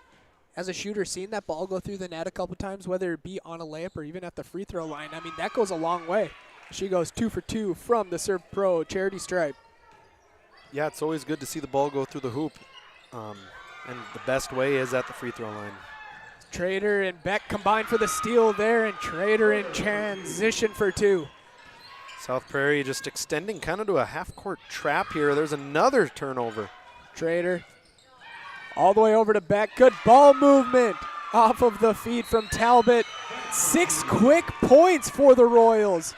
as a shooter, seeing that ball go through the net a couple times, whether it be on a layup or even at the free throw line, I mean, that goes a long way. She goes 2 for 2 from the Serve Pro charity stripe. Yeah, it's always good to see the ball go through the hoop. And the best way is at the free throw line. Trader and Beck combined for the steal there, and Trader in transition for 2. South Prairie just extending kind of to a half-court trap here. There's another turnover. Trader all the way over to Beck. Good ball movement off of the feed from Talbot. 6 quick points for the Royals.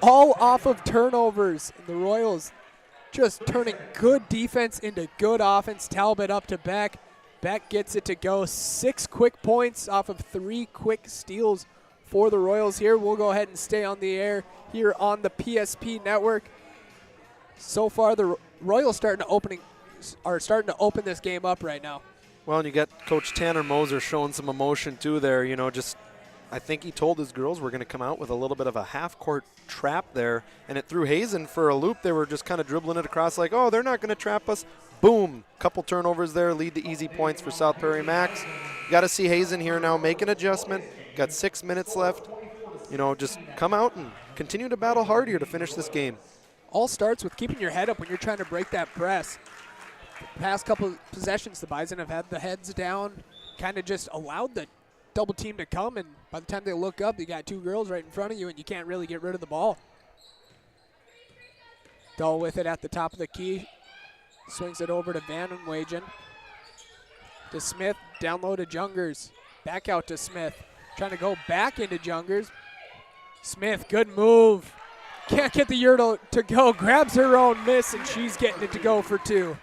All off of turnovers. And the Royals just turning good defense into good offense. Talbot up to Beck. Beck gets it to go. 6 quick points off of 3 quick steals for the Royals here. We'll go ahead and stay on the air here on the PSP network. So far, the Royals are starting to open this game up right now. Well, and you got Coach Tanner Moser showing some emotion too there. You know, just I think he told his girls we're going to come out with a little bit of a half-court trap there, and it threw Hazen for a loop. They were just kind of dribbling it across like, oh, they're not going to trap us. Boom, couple turnovers there, lead to easy points for South Prairie-Max. Got to see Hazen here now make an adjustment. Got 6 minutes left. You know, just come out and continue to battle hard here to finish this game. All starts with keeping your head up when you're trying to break that press. The past couple of possessions, the Bison have had the heads down, kind of just allowed the double team to come, and by the time they look up, you got 2 girls right in front of you, and you can't really get rid of the ball. Dull with it at the top of the key. Swings it over to Vandenwagen. To Smith, down low to Jungers. Back out to Smith. Trying to go back into Jungers. Smith, good move. Can't get the Yurtle to go. Grabs her own miss, and she's getting it to go for 2.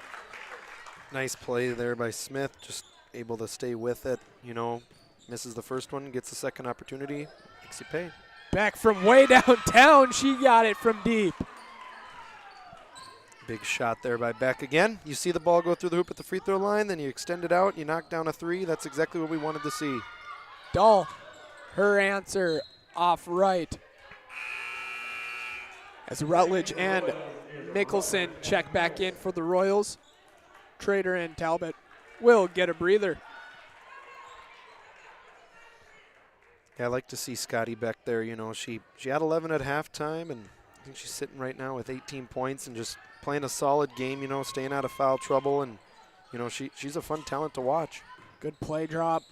Nice play there by Smith. Just able to stay with it. You know, misses the first one, gets the second opportunity. Makes you pay. Back from way downtown. She got it from deep. Big shot there by Beck again. You see the ball go through the hoop at the free throw line, then you extend it out, you knock down a 3. That's exactly what we wanted to see. Dahl, her answer off right. As Rutledge and Mickelson check back in for the Royals. Trader and Talbot will get a breather. Yeah, I like to see Scotty Beck there. You know, she had 11 at halftime, and I think she's sitting right now with 18 points and just playing a solid game, you know, staying out of foul trouble, and, you know, she's a fun talent to watch. Good play drop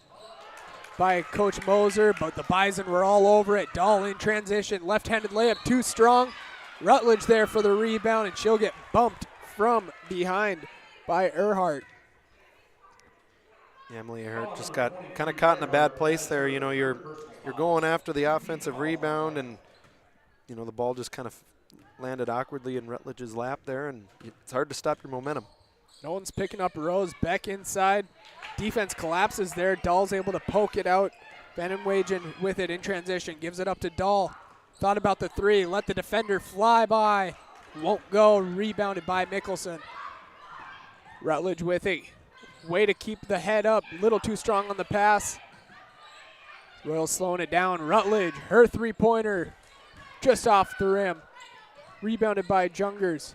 by Coach Moser, but the Bison were all over it. Dahl in transition, left-handed layup, too strong. Rutledge there for the rebound, and she'll get bumped from behind by Earhart. Yeah, Emily Earhart just got kind of caught in a bad place there. You know, you're going after the offensive rebound, and you know the ball just kind of landed awkwardly in Rutledge's lap there, and it's hard to stop your momentum. No one's picking up Rose. Beck inside. Defense collapses there. Dahl's able to poke it out. Vandenwagen with it in transition. Gives it up to Dahl. Thought about the three. Let the defender fly by. Won't go. Rebounded by Mickelson. Rutledge with it. Way to keep the head up. Little too strong on the pass. Royals slowing it down. Rutledge, her three-pointer. Just off the rim. Rebounded by Jungers.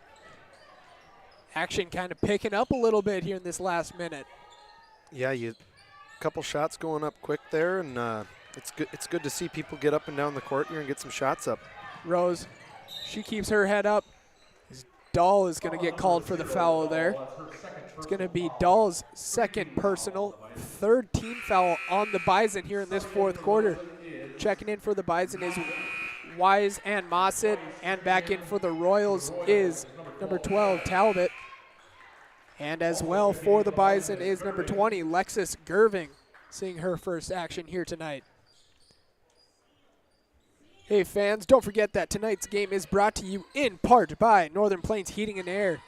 Action kind of picking up a little bit here in this last minute. Yeah, a couple shots going up quick there, and it's good to see people get up and down the court here and get some shots up. Rose, she keeps her head up. Dahl is going to get called for the foul there. It's going to be Dahl's second personal, third team foul on the Bison here in this fourth quarter. Checking in for the Bison is Wise and Mossett, and back in for the Royals is number 12, Talbot. And as well for the Bison is number 20, Lexus Gerving, seeing her first action here tonight. Hey fans, don't forget that tonight's game is brought to you in part by Northern Plains Heating and Air.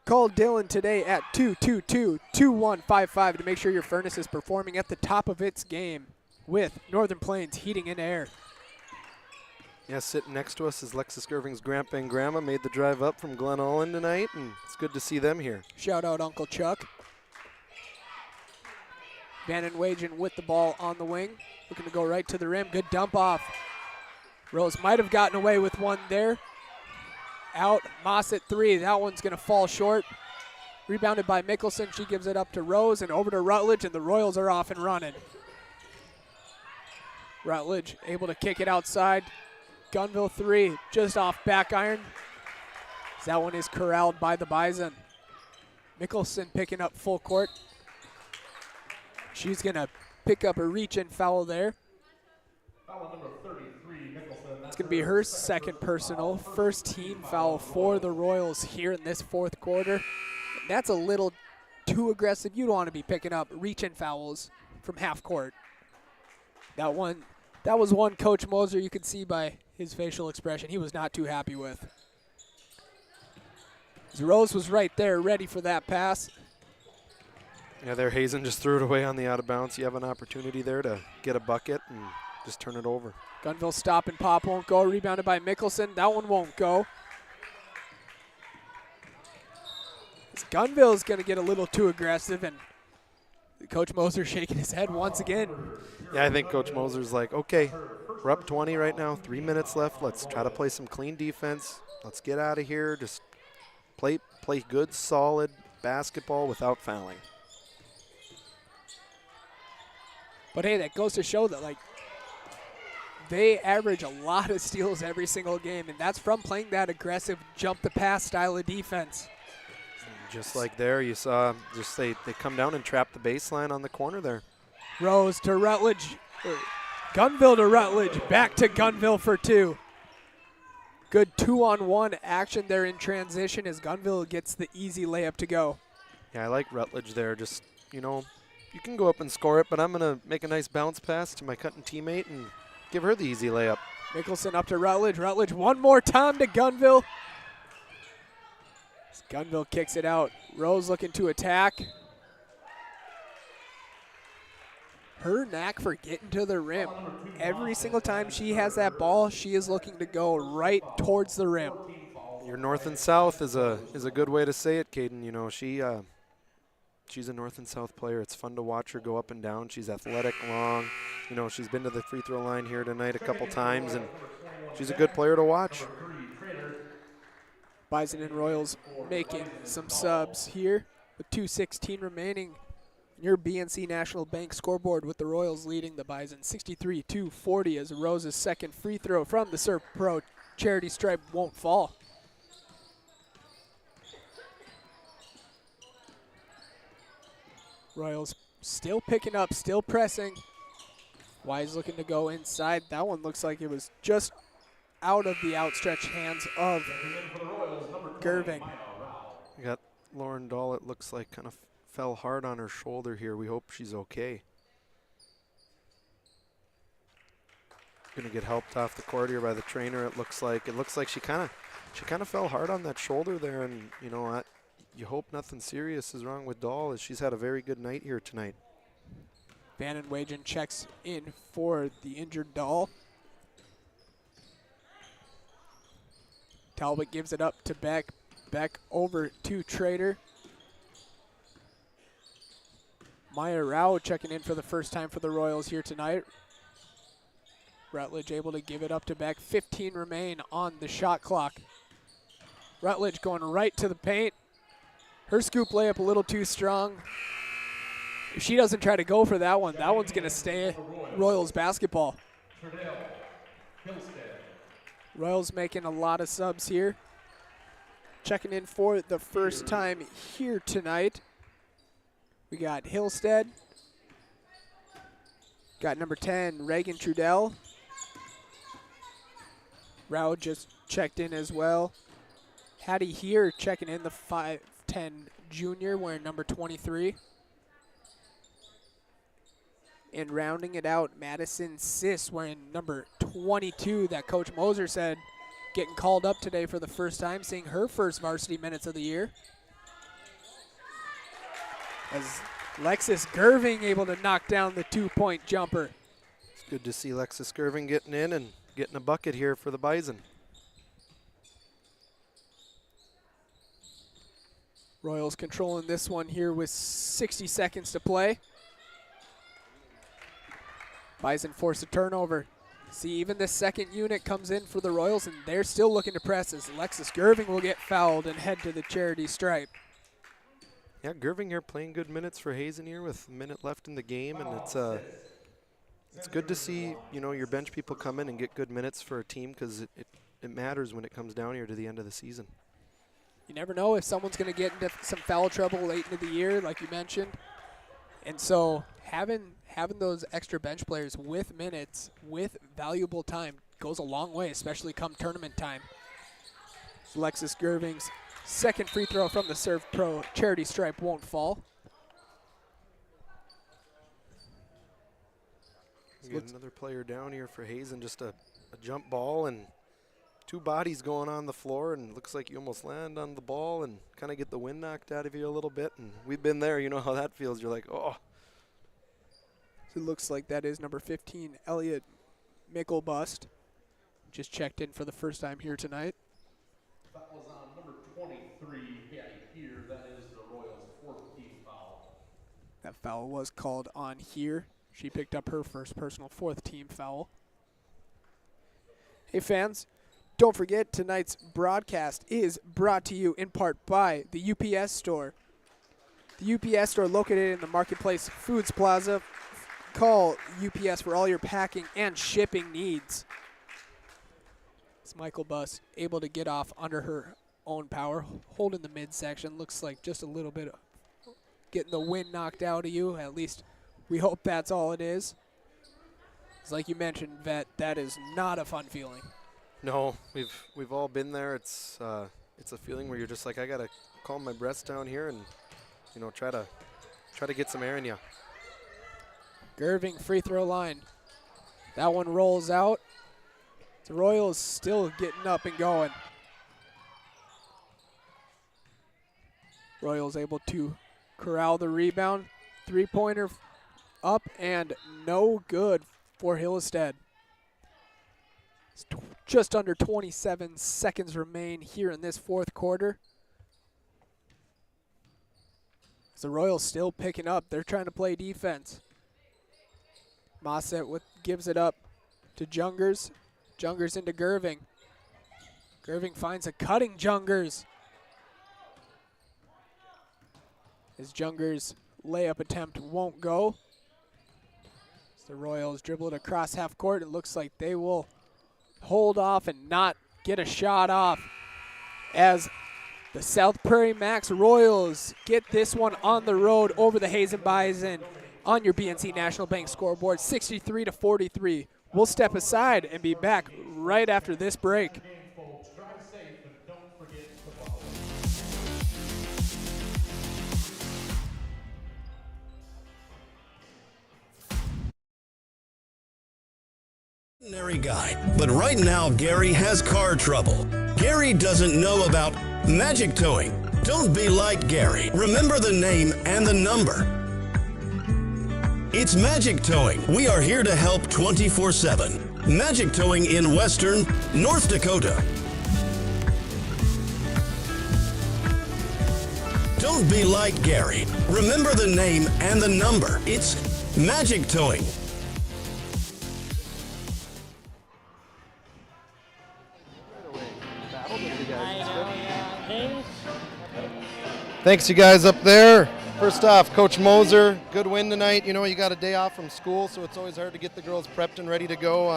Call Dylan today at 222-2155 to make sure your furnace is performing at the top of its game with Northern Plains Heating and Air. Yeah, sitting next to us is Lexus Gerving's grandpa and grandma. Made the drive up from Glen Ullin tonight, and it's good to see them here. Shout out Uncle Chuck. Vandenwagen with the ball on the wing. Looking to go right to the rim. Good dump off. Rose might have gotten away with one there. Out, Moss at three. That one's going to fall short. Rebounded by Mickelson. She gives it up to Rose and over to Rutledge, and the Royals are off and running. Rutledge able to kick it outside. Gunville three, just off back iron. That one is corralled by the Bison. Mickelson picking up full court. She's going to pick up a reach-in foul there. Foul number 33, Mickelson. It's going to be her second personal, first team foul for the Royals here in this fourth quarter. That's a little too aggressive. You don't want to be picking up reach-in fouls from half court. That was one Coach Moser, you could see by his facial expression, he was not too happy with. Rose was right there, ready for that pass. Yeah, there Hazen just threw it away on the out of bounds. You have an opportunity there to get a bucket and just turn it over. Gunville stop and pop won't go. Rebounded by Mickelson. That one won't go. Gunville is going to get a little too aggressive, and Coach Moser shaking his head once again. Yeah, I think Coach Moser's like, okay, we're up 20 right now, 3 minutes left. Let's try to play some clean defense. Let's get out of here. Just play good, solid basketball without fouling. But hey, that goes to show that, like, they average a lot of steals every single game, and that's from playing that aggressive jump the pass style of defense. Just like there, you saw just they come down and trap the baseline on the corner there. Rose to Rutledge. Gunville to Rutledge. Back to Gunville for two. Good 2-on-1 action there in transition as Gunville gets the easy layup to go. Yeah, I like Rutledge there. Just, you know, you can go up and score it, but I'm going to make a nice bounce pass to my cutting teammate and give her the easy layup. Mickelson up to Rutledge. Rutledge one more time to Gunville. Gunville kicks it out. Rose looking to attack. Her knack for getting to the rim. Every single time she has that ball, she is looking to go right towards the rim. Your north and south is a good way to say it, Caden. You know, she's a north and south player. It's fun to watch her go up and down. She's athletic, long. You know, she's been to the free throw line here tonight a couple times, and she's a good player to watch. Bison and Royals making some subs here with 2:16 remaining. Your BNC National Bank scoreboard with the Royals leading the Bison 63-40 as Rose's second free throw from the Serve Pro charity stripe won't fall. Royals still picking up, still pressing. Wise looking to go inside. That one looks like it was just out of the outstretched hands of Gerving. We got Lauren Dahl, it looks like, kind of fell hard on her shoulder here. We hope she's okay. Gonna get helped off the court here by the trainer. It looks like she kind of fell hard on that shoulder there, and you know, you hope nothing serious is wrong with Dahl, as she's had a very good night here tonight. Van Wagen checks in for the injured Dahl. Talbot gives it up to Beck. Beck over to Trader. Maya Rao checking in for the first time for the Royals here tonight. Rutledge able to give it up to Beck. 15 remain on the shot clock. Rutledge going right to the paint. Her scoop layup a little too strong. If she doesn't try to go for that one, that one's going to stay Royals basketball. Royals making a lot of subs here. Checking in for the first time here tonight. We got Hillstead. Got number 10, Reagan Trudell. Rao just checked in as well. Hattie here checking in, the 5'10 junior wearing number 23. And rounding it out, Madison Sis wearing number 22 that Coach Moser said getting called up today for the first time, seeing her first varsity minutes of the year. As Lexus Gerving able to knock down the 2-point jumper. It's good to see Lexus Gerving getting in and getting a bucket here for the Bison. Royals controlling this one here with 60 seconds to play. Bison force a turnover. See, even the second unit comes in for the Royals, and they're still looking to press as Lexus Gerving will get fouled and head to the charity stripe. Yeah, Gerving here playing good minutes for Hazen here with a minute left in the game, and it's good to see, you know, your bench people come in and get good minutes for a team, because it matters when it comes down here to the end of the season. You never know if someone's going to get into some foul trouble late into the year, like you mentioned. And so having those extra bench players with minutes, with valuable time, goes a long way, especially come tournament time. Lexus Gerving's second free throw from the Serve Pro charity stripe won't fall. Get another player down here for Hazen, just a jump ball and two bodies going on the floor, and looks like you almost land on the ball and kind of get the wind knocked out of you a little bit. And we've been there, you know how that feels. You're like, oh. It looks like that is number 15, Elliot Mickelbust. Just checked in for the first time here tonight. That was on number 23 here. That is the Royals' 4th team foul. That foul was called on here. She picked up her first personal 4th team foul. Hey fans, don't forget tonight's broadcast is brought to you in part by the UPS store. The UPS store located in the Marketplace Foods Plaza. Call UPS for all your packing and shipping needs. It's Michael Buss able to get off under her own power, holding the midsection. Looks like just a little bit of getting the wind knocked out of you. At least we hope that's all it is. It's like you mentioned, Vet, that is not a fun feeling. No, we've all been there. It's a feeling where you're just like, I gotta calm my breath down here and, you know, try to get some air in you. Gerving free throw line. That one rolls out. The Royals still getting up and going. Royals able to corral the rebound. 3-pointer up and no good for Hillstead. Just under 27 seconds remain here in this 4th quarter. The Royals still picking up. They're trying to play defense. Mossett gives it up to Jungers. Jungers into Gerving. Gerving finds a cutting Jungers. His Jungers layup attempt won't go. As the Royals dribble it across half court. It looks like they will hold off and not get a shot off as the South Prairie-Max Royals get this one on the road over the Hazen Bison on your BNC National Bank scoreboard, 63-43. We'll step aside and be back right after this break. Ordinary guy, but right now Gary has car trouble. Gary doesn't know about magic towing. Don't be like Gary. Remember the name and the number. It's Magic Towing. We are here to help 24/7. Magic Towing in Western North Dakota. Don't be like Gary. Remember the name and the number. It's Magic Towing. Thanks, you guys up there. First off, Coach Moser, good win tonight. You know, you got a day off from school, so it's always hard to get the girls prepped and ready to go.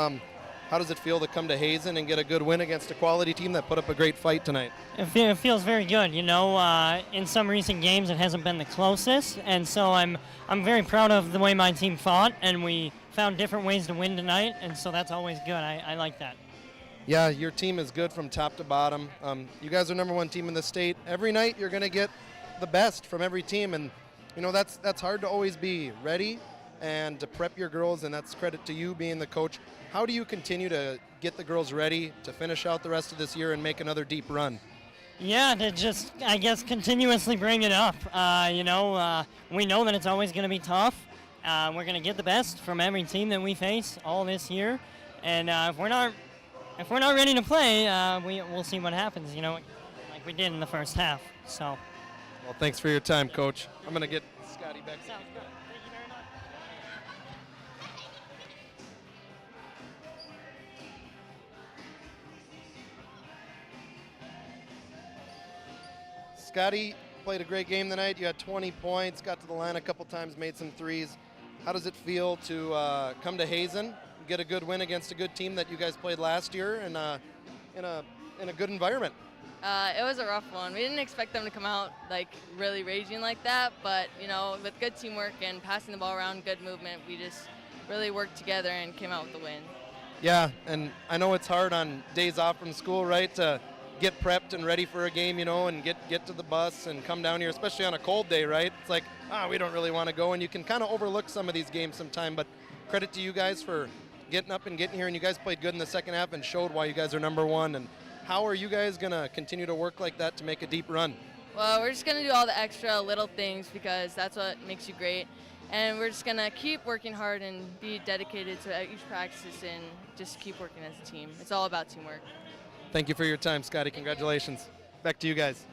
How does it feel to come to Hazen and get a good win against a quality team that put up a great fight tonight? It feels very good. You know, in some recent games, it hasn't been the closest, and so I'm very proud of the way my team fought, and we found different ways to win tonight, and so that's always good. I like that. Yeah, your team is good from top to bottom. You guys are #1 team in the state. Every night you're going to get the best from every team, and you know that's hard to always be ready and to prep your girls, and that's credit to you being the coach. How do you continue to get the girls ready to finish out the rest of this year and make another deep run? Yeah, to just, I guess, continuously bring it up. You know, we know that it's always going to be tough. We're going to get the best from every team that we face all this year, and if we're not ready to play, we'll see what happens. You know, like we did in the first half. So. Well, thanks for your time, Coach. I'm going to get Scotty back. Sounds good. Thank you very much. Scotty played a great game tonight. You had 20 points, got to the line a couple times, made some threes. How does it feel to come to Hazen, get a good win against a good team that you guys played last year, and in a good environment? It was a rough one. We didn't expect them to come out like really raging like that, but you know, with good teamwork and passing the ball around, good movement, we just really worked together and came out with the win. Yeah, and I know it's hard on days off from school, right, to get prepped and ready for a game, you know, and get to the bus and come down here, especially on a cold day, right? It's like, we don't really want to go, and you can kind of overlook some of these games sometime, but credit to you guys for getting up and getting here, and you guys played good in the second half and showed why you guys are #1. And how are you guys going to continue to work like that to make a deep run? Well, we're just going to do all the extra little things because that's what makes you great. And we're just going to keep working hard and be dedicated to each practice and just keep working as a team. It's all about teamwork. Thank you for your time, Scotty. Congratulations. Back to you guys.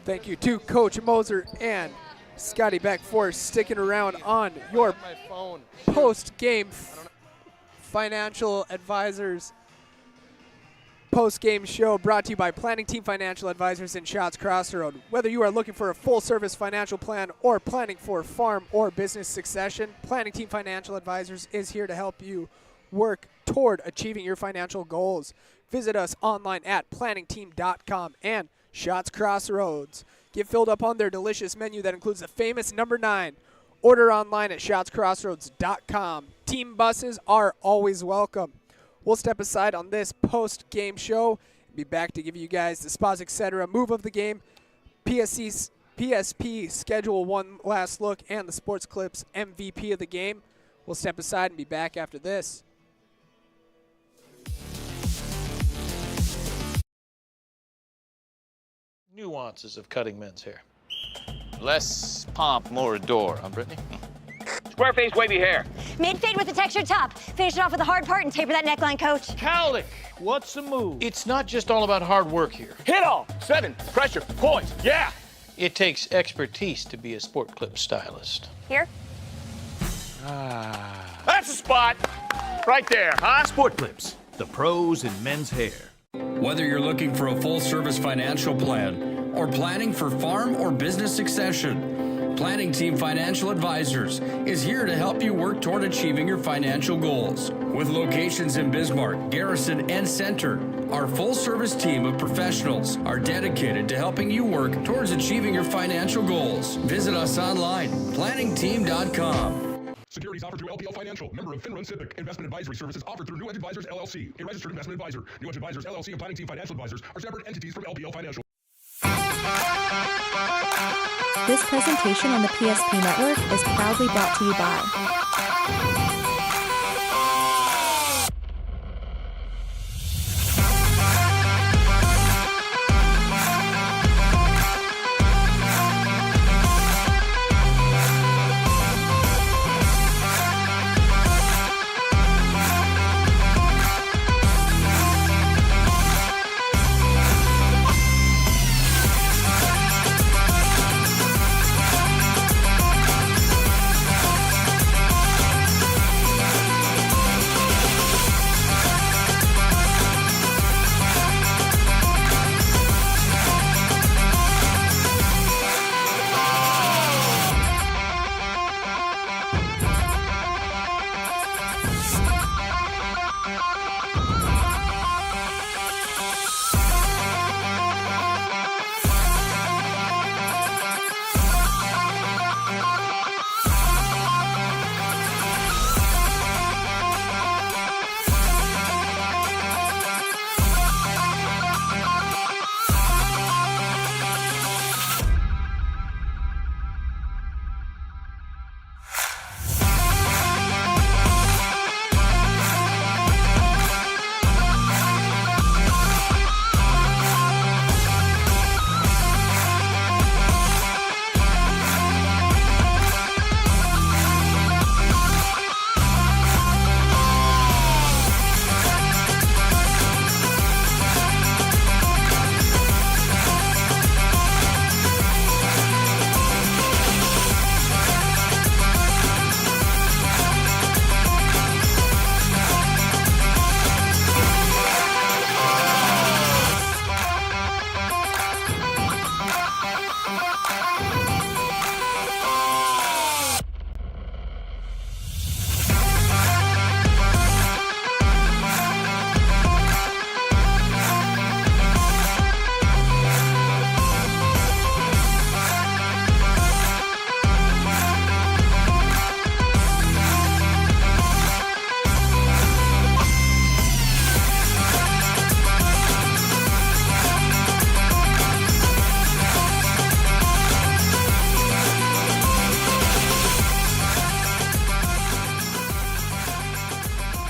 Thank you to Coach Moser and Scotty Beck for sticking around on your post-game financial advisors post-game show, brought to you by Planning Team Financial Advisors in Schatz Crossroad. Whether you are looking for a full-service financial plan or planning for farm or business succession, Planning Team Financial Advisors is here to help you work toward achieving your financial goals. Visit us online at planningteam.com and Schatz Crossroads. Get filled up on their delicious menu that includes the famous number 9. Order online at schatzcrossroads.com. Team buses are always welcome. We'll step aside on this post-game show and be back to give you guys the Spas Etc. move of the game, PSP schedule one last look, and the Sports Clips MVP of the game. We'll step aside and be back after this. Nuances of cutting men's hair. Less pomp, more adore, huh, Brittany? Square face, wavy hair. Mid-fade with a textured top. Finish it off with a hard part and taper that neckline, Coach. Cowlick, what's the move? It's not just all about hard work here. Hit all. 7. Pressure. Points. Yeah. It takes expertise to be a sport clip stylist. Here. That's the spot. Right there, huh? Sport Clips, the pros in men's hair. Whether you're looking for a full-service financial plan or planning for farm or business succession, Planning Team Financial Advisors is here to help you work toward achieving your financial goals. With locations in Bismarck, Garrison, and Center, our full-service team of professionals are dedicated to helping you work towards achieving your financial goals. Visit us online, planningteam.com. Securities offered through LPL Financial, member of Finrun Civic. Investment advisory services offered through New Edge Advisors LLC, a registered investment advisor. New Edge Advisors LLC and Planning Team Financial Advisors are separate entities from LPL Financial. This presentation on the PSP Network is proudly brought to you by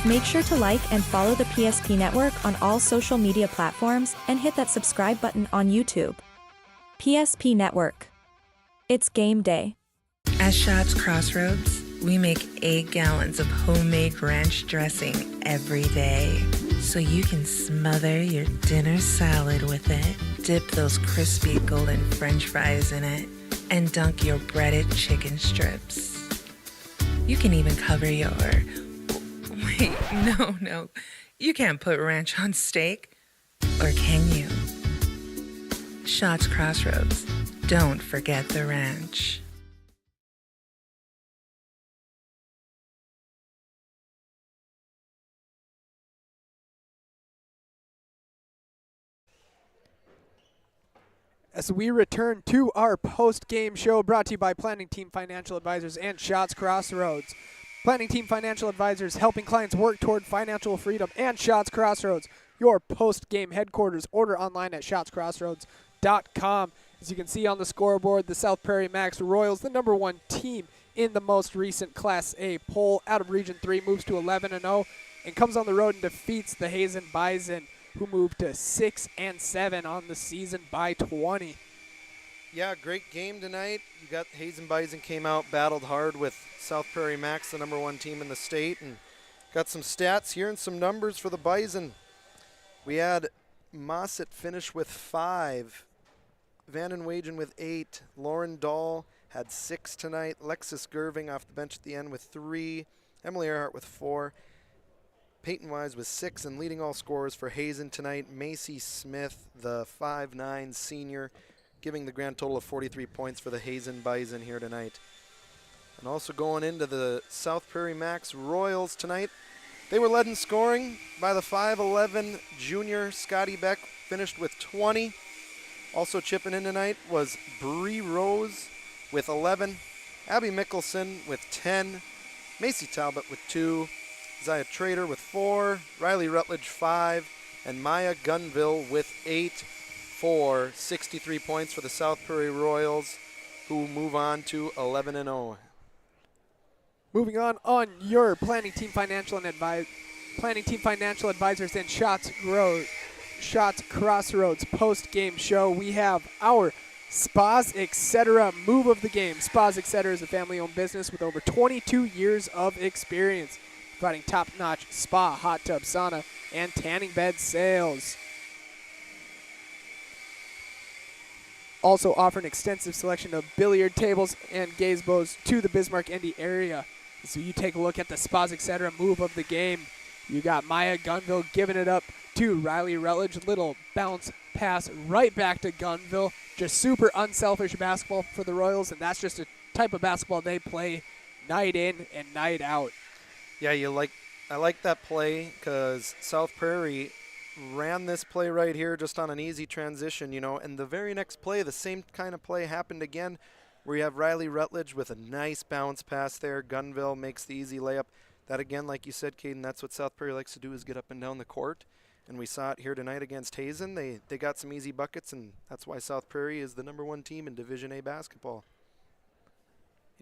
Make sure to like and follow the PSP Network on all social media platforms and hit that subscribe button on YouTube. PSP Network. It's game day. At Shots Crossroads, we make 8 gallons of homemade ranch dressing every day, so you can smother your dinner salad with it, dip those crispy golden French fries in it, and dunk your breaded chicken strips. You can even cover your... Wait, no. You can't put ranch on steak. Or can you? Shots Crossroads. Don't forget the ranch. As we return to our post-game show brought to you by Planning Team Financial Advisors and Shots Crossroads. Planning Team Financial Advisors, helping clients work toward financial freedom, and Shots Crossroads, your post-game headquarters. Order online at shotscrossroads.com. As you can see on the scoreboard, the South Prairie-Max Royals, the #1 team in the most recent Class A poll out of Region 3, moves to 11-0 and comes on the road and defeats the Hazen Bison, who moved to 6-7 on the season by 20. Yeah, great game tonight. You got Hazen Bison came out, battled hard with South Prairie-Max, the #1 team in the state, and got some stats here and some numbers for the Bison. We had Mossett finish with 5, Vandenwagen with 8, Lauren Dahl had 6 tonight, Lexus Gerving off the bench at the end with 3, Emily Earhart with 4, Peyton Wise with 6, and leading all scorers for Hazen tonight, Macy Smith, the 5'9" senior, giving the grand total of 43 points for the Hazen Bison here tonight. And also going into the South Prairie-Max Royals tonight, they were led in scoring by the 5'11" junior Scotty Beck, finished with 20. Also chipping in tonight was Bree Rose with 11, Abby Mickelson with 10, Macy Talbot with 2, Zaya Trader with 4, Riley Rutledge 5, and Maya Gunville with 8 for 63 points for the South Prairie Royals, who move on to 11-0. Moving on your Planning Team Financial Advisors and Shots Crossroads post-game show. We have our Spas Etc. move of the game. Spas Etc. is a family-owned business with over 22 years of experience, providing top-notch spa, hot tub, sauna, and tanning bed sales. Also offer an extensive selection of billiard tables and gazebos to the Bismarck-Indy area. So you take a look at the Spas Etc. move of the game. You got Maya Gunville giving it up to Riley Rutledge. Little bounce pass right back to Gunville. Just super unselfish basketball for the Royals, and that's just a type of basketball they play night in and night out. Yeah, I like that play because South Prairie ran this play right here just on an easy transition, and the very next play, the same kind of play happened again, where you have Riley Rutledge with a nice bounce pass there. Gunville makes the easy layup. That again, like you said, Caden, that's what South Prairie likes to do, is get up and down the court. And we saw it here tonight against Hazen. They got some easy buckets, and that's why South Prairie is the #1 team in Division A basketball.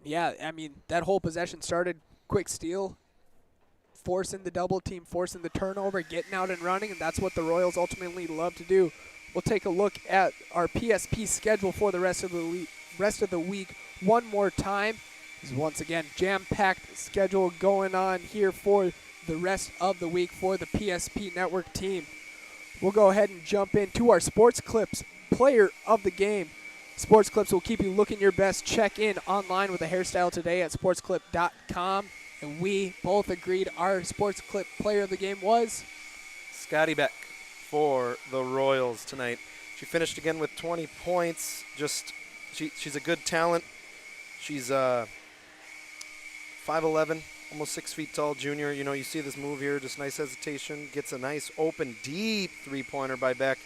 Yeah, I mean, that whole possession started quick steal, forcing the double team, forcing the turnover, getting out and running, and that's what the Royals ultimately love to do. We'll take a look at our PSP schedule for the rest of the week one more time. This is once again jam-packed schedule going on here for the rest of the week for the PSP Network team. We'll go ahead and jump into our Sports Clips player of the game. Sports Clips will keep you looking your best. Check in online with a hairstyle today at sportsclip.com. And we both agreed our Sports Clip player of the game was Scotty Beck for the Royals tonight. She finished again with 20 points. She's a good talent. She's 5'11", almost 6 feet tall junior. You see this move here, just nice hesitation. Gets a nice open, deep three-pointer by Beck.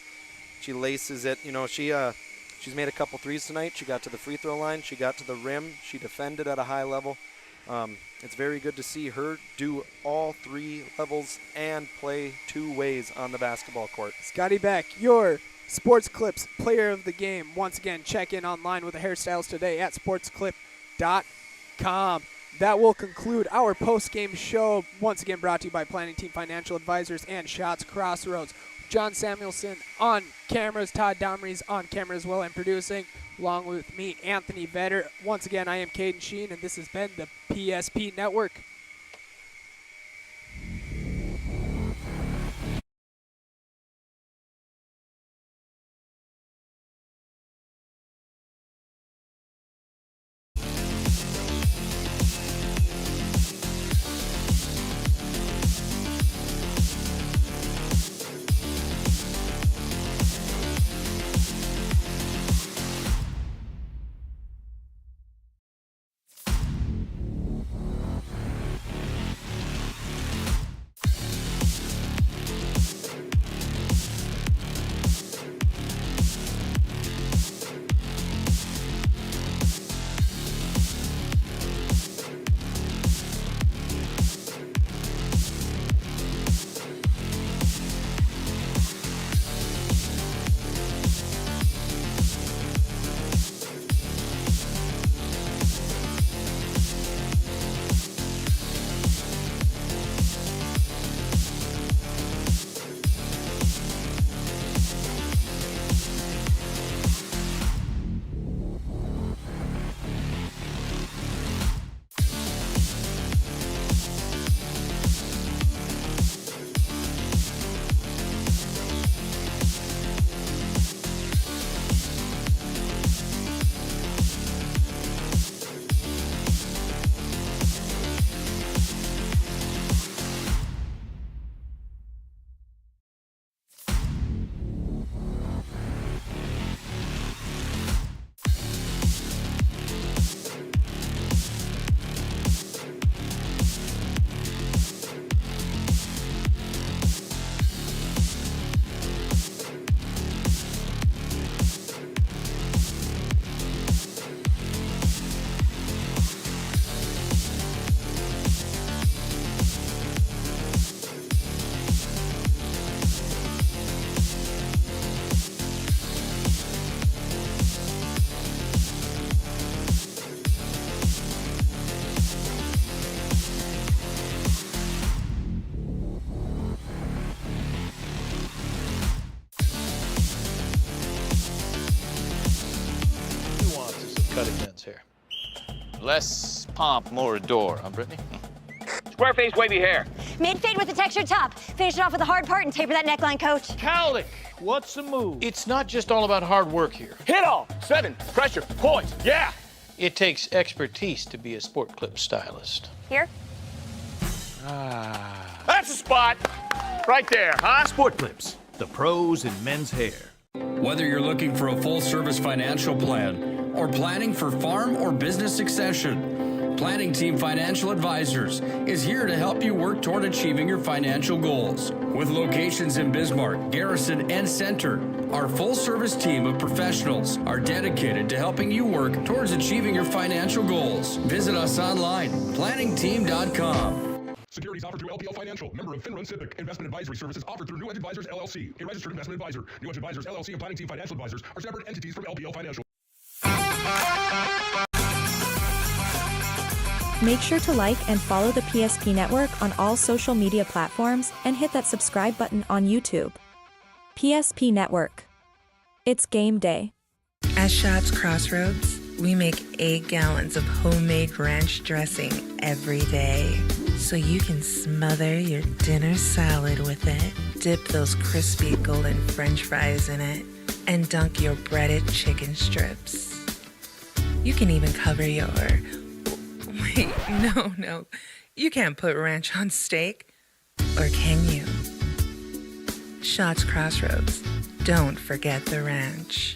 She laces it. She's made a couple threes tonight. She got to the free throw line. She got to the rim. She defended at a high level. It's very good to see her do all 3 levels and play 2 ways on the basketball court. Scotty Beck, your Sports Clips player of the game. Once again, check in online with the hairstyles today at sportsclip.com. That will conclude our post-game show, once again brought to you by Planning Team Financial Advisors and Shots Crossroads. John Samuelson on cameras, Todd Domrey's on camera as well and producing, along with me, Anthony Vetter. Once again, I am Caden Sheen, and this has been the PSP Network. cutting men's hair. Less pomp, more adore, huh, Brittany? Square face, wavy hair. Mid fade with a textured top. Finish it off with a hard part and taper that neckline, coach. Cowlick, what's the move? It's not just all about hard work here. Hit all. 7. Pressure. Point. Yeah. It takes expertise to be a sport clip stylist. Here. That's the spot. Right there, huh? Sport Clips, the pros in men's hair. Whether you're looking for a full-service financial plan or planning for farm or business succession, Planning Team Financial Advisors is here to help you work toward achieving your financial goals. With locations in Bismarck, Garrison, and Center, our full-service team of professionals are dedicated to helping you work towards achieving your financial goals. Visit us online, planningteam.com. Securities offered through LPL Financial, member of FinRun SIPC. Investment advisory services offered through New Edge Advisors LLC, a registered investment advisor. New Edge Advisors LLC and Planning Team Financial Advisors are separate entities from LPL Financial. Make sure to like and follow the PSP Network on all social media platforms and hit that subscribe button on YouTube. PSP Network. It's game day. At Shots Crossroads, we make 8 gallons of homemade ranch dressing every day, so you can smother your dinner salad with it, dip those crispy golden French fries in it, and dunk your breaded chicken strips. You can even cover your... Wait, no. You can't put ranch on steak. Or can you? Shots Crossroads. Don't forget the ranch.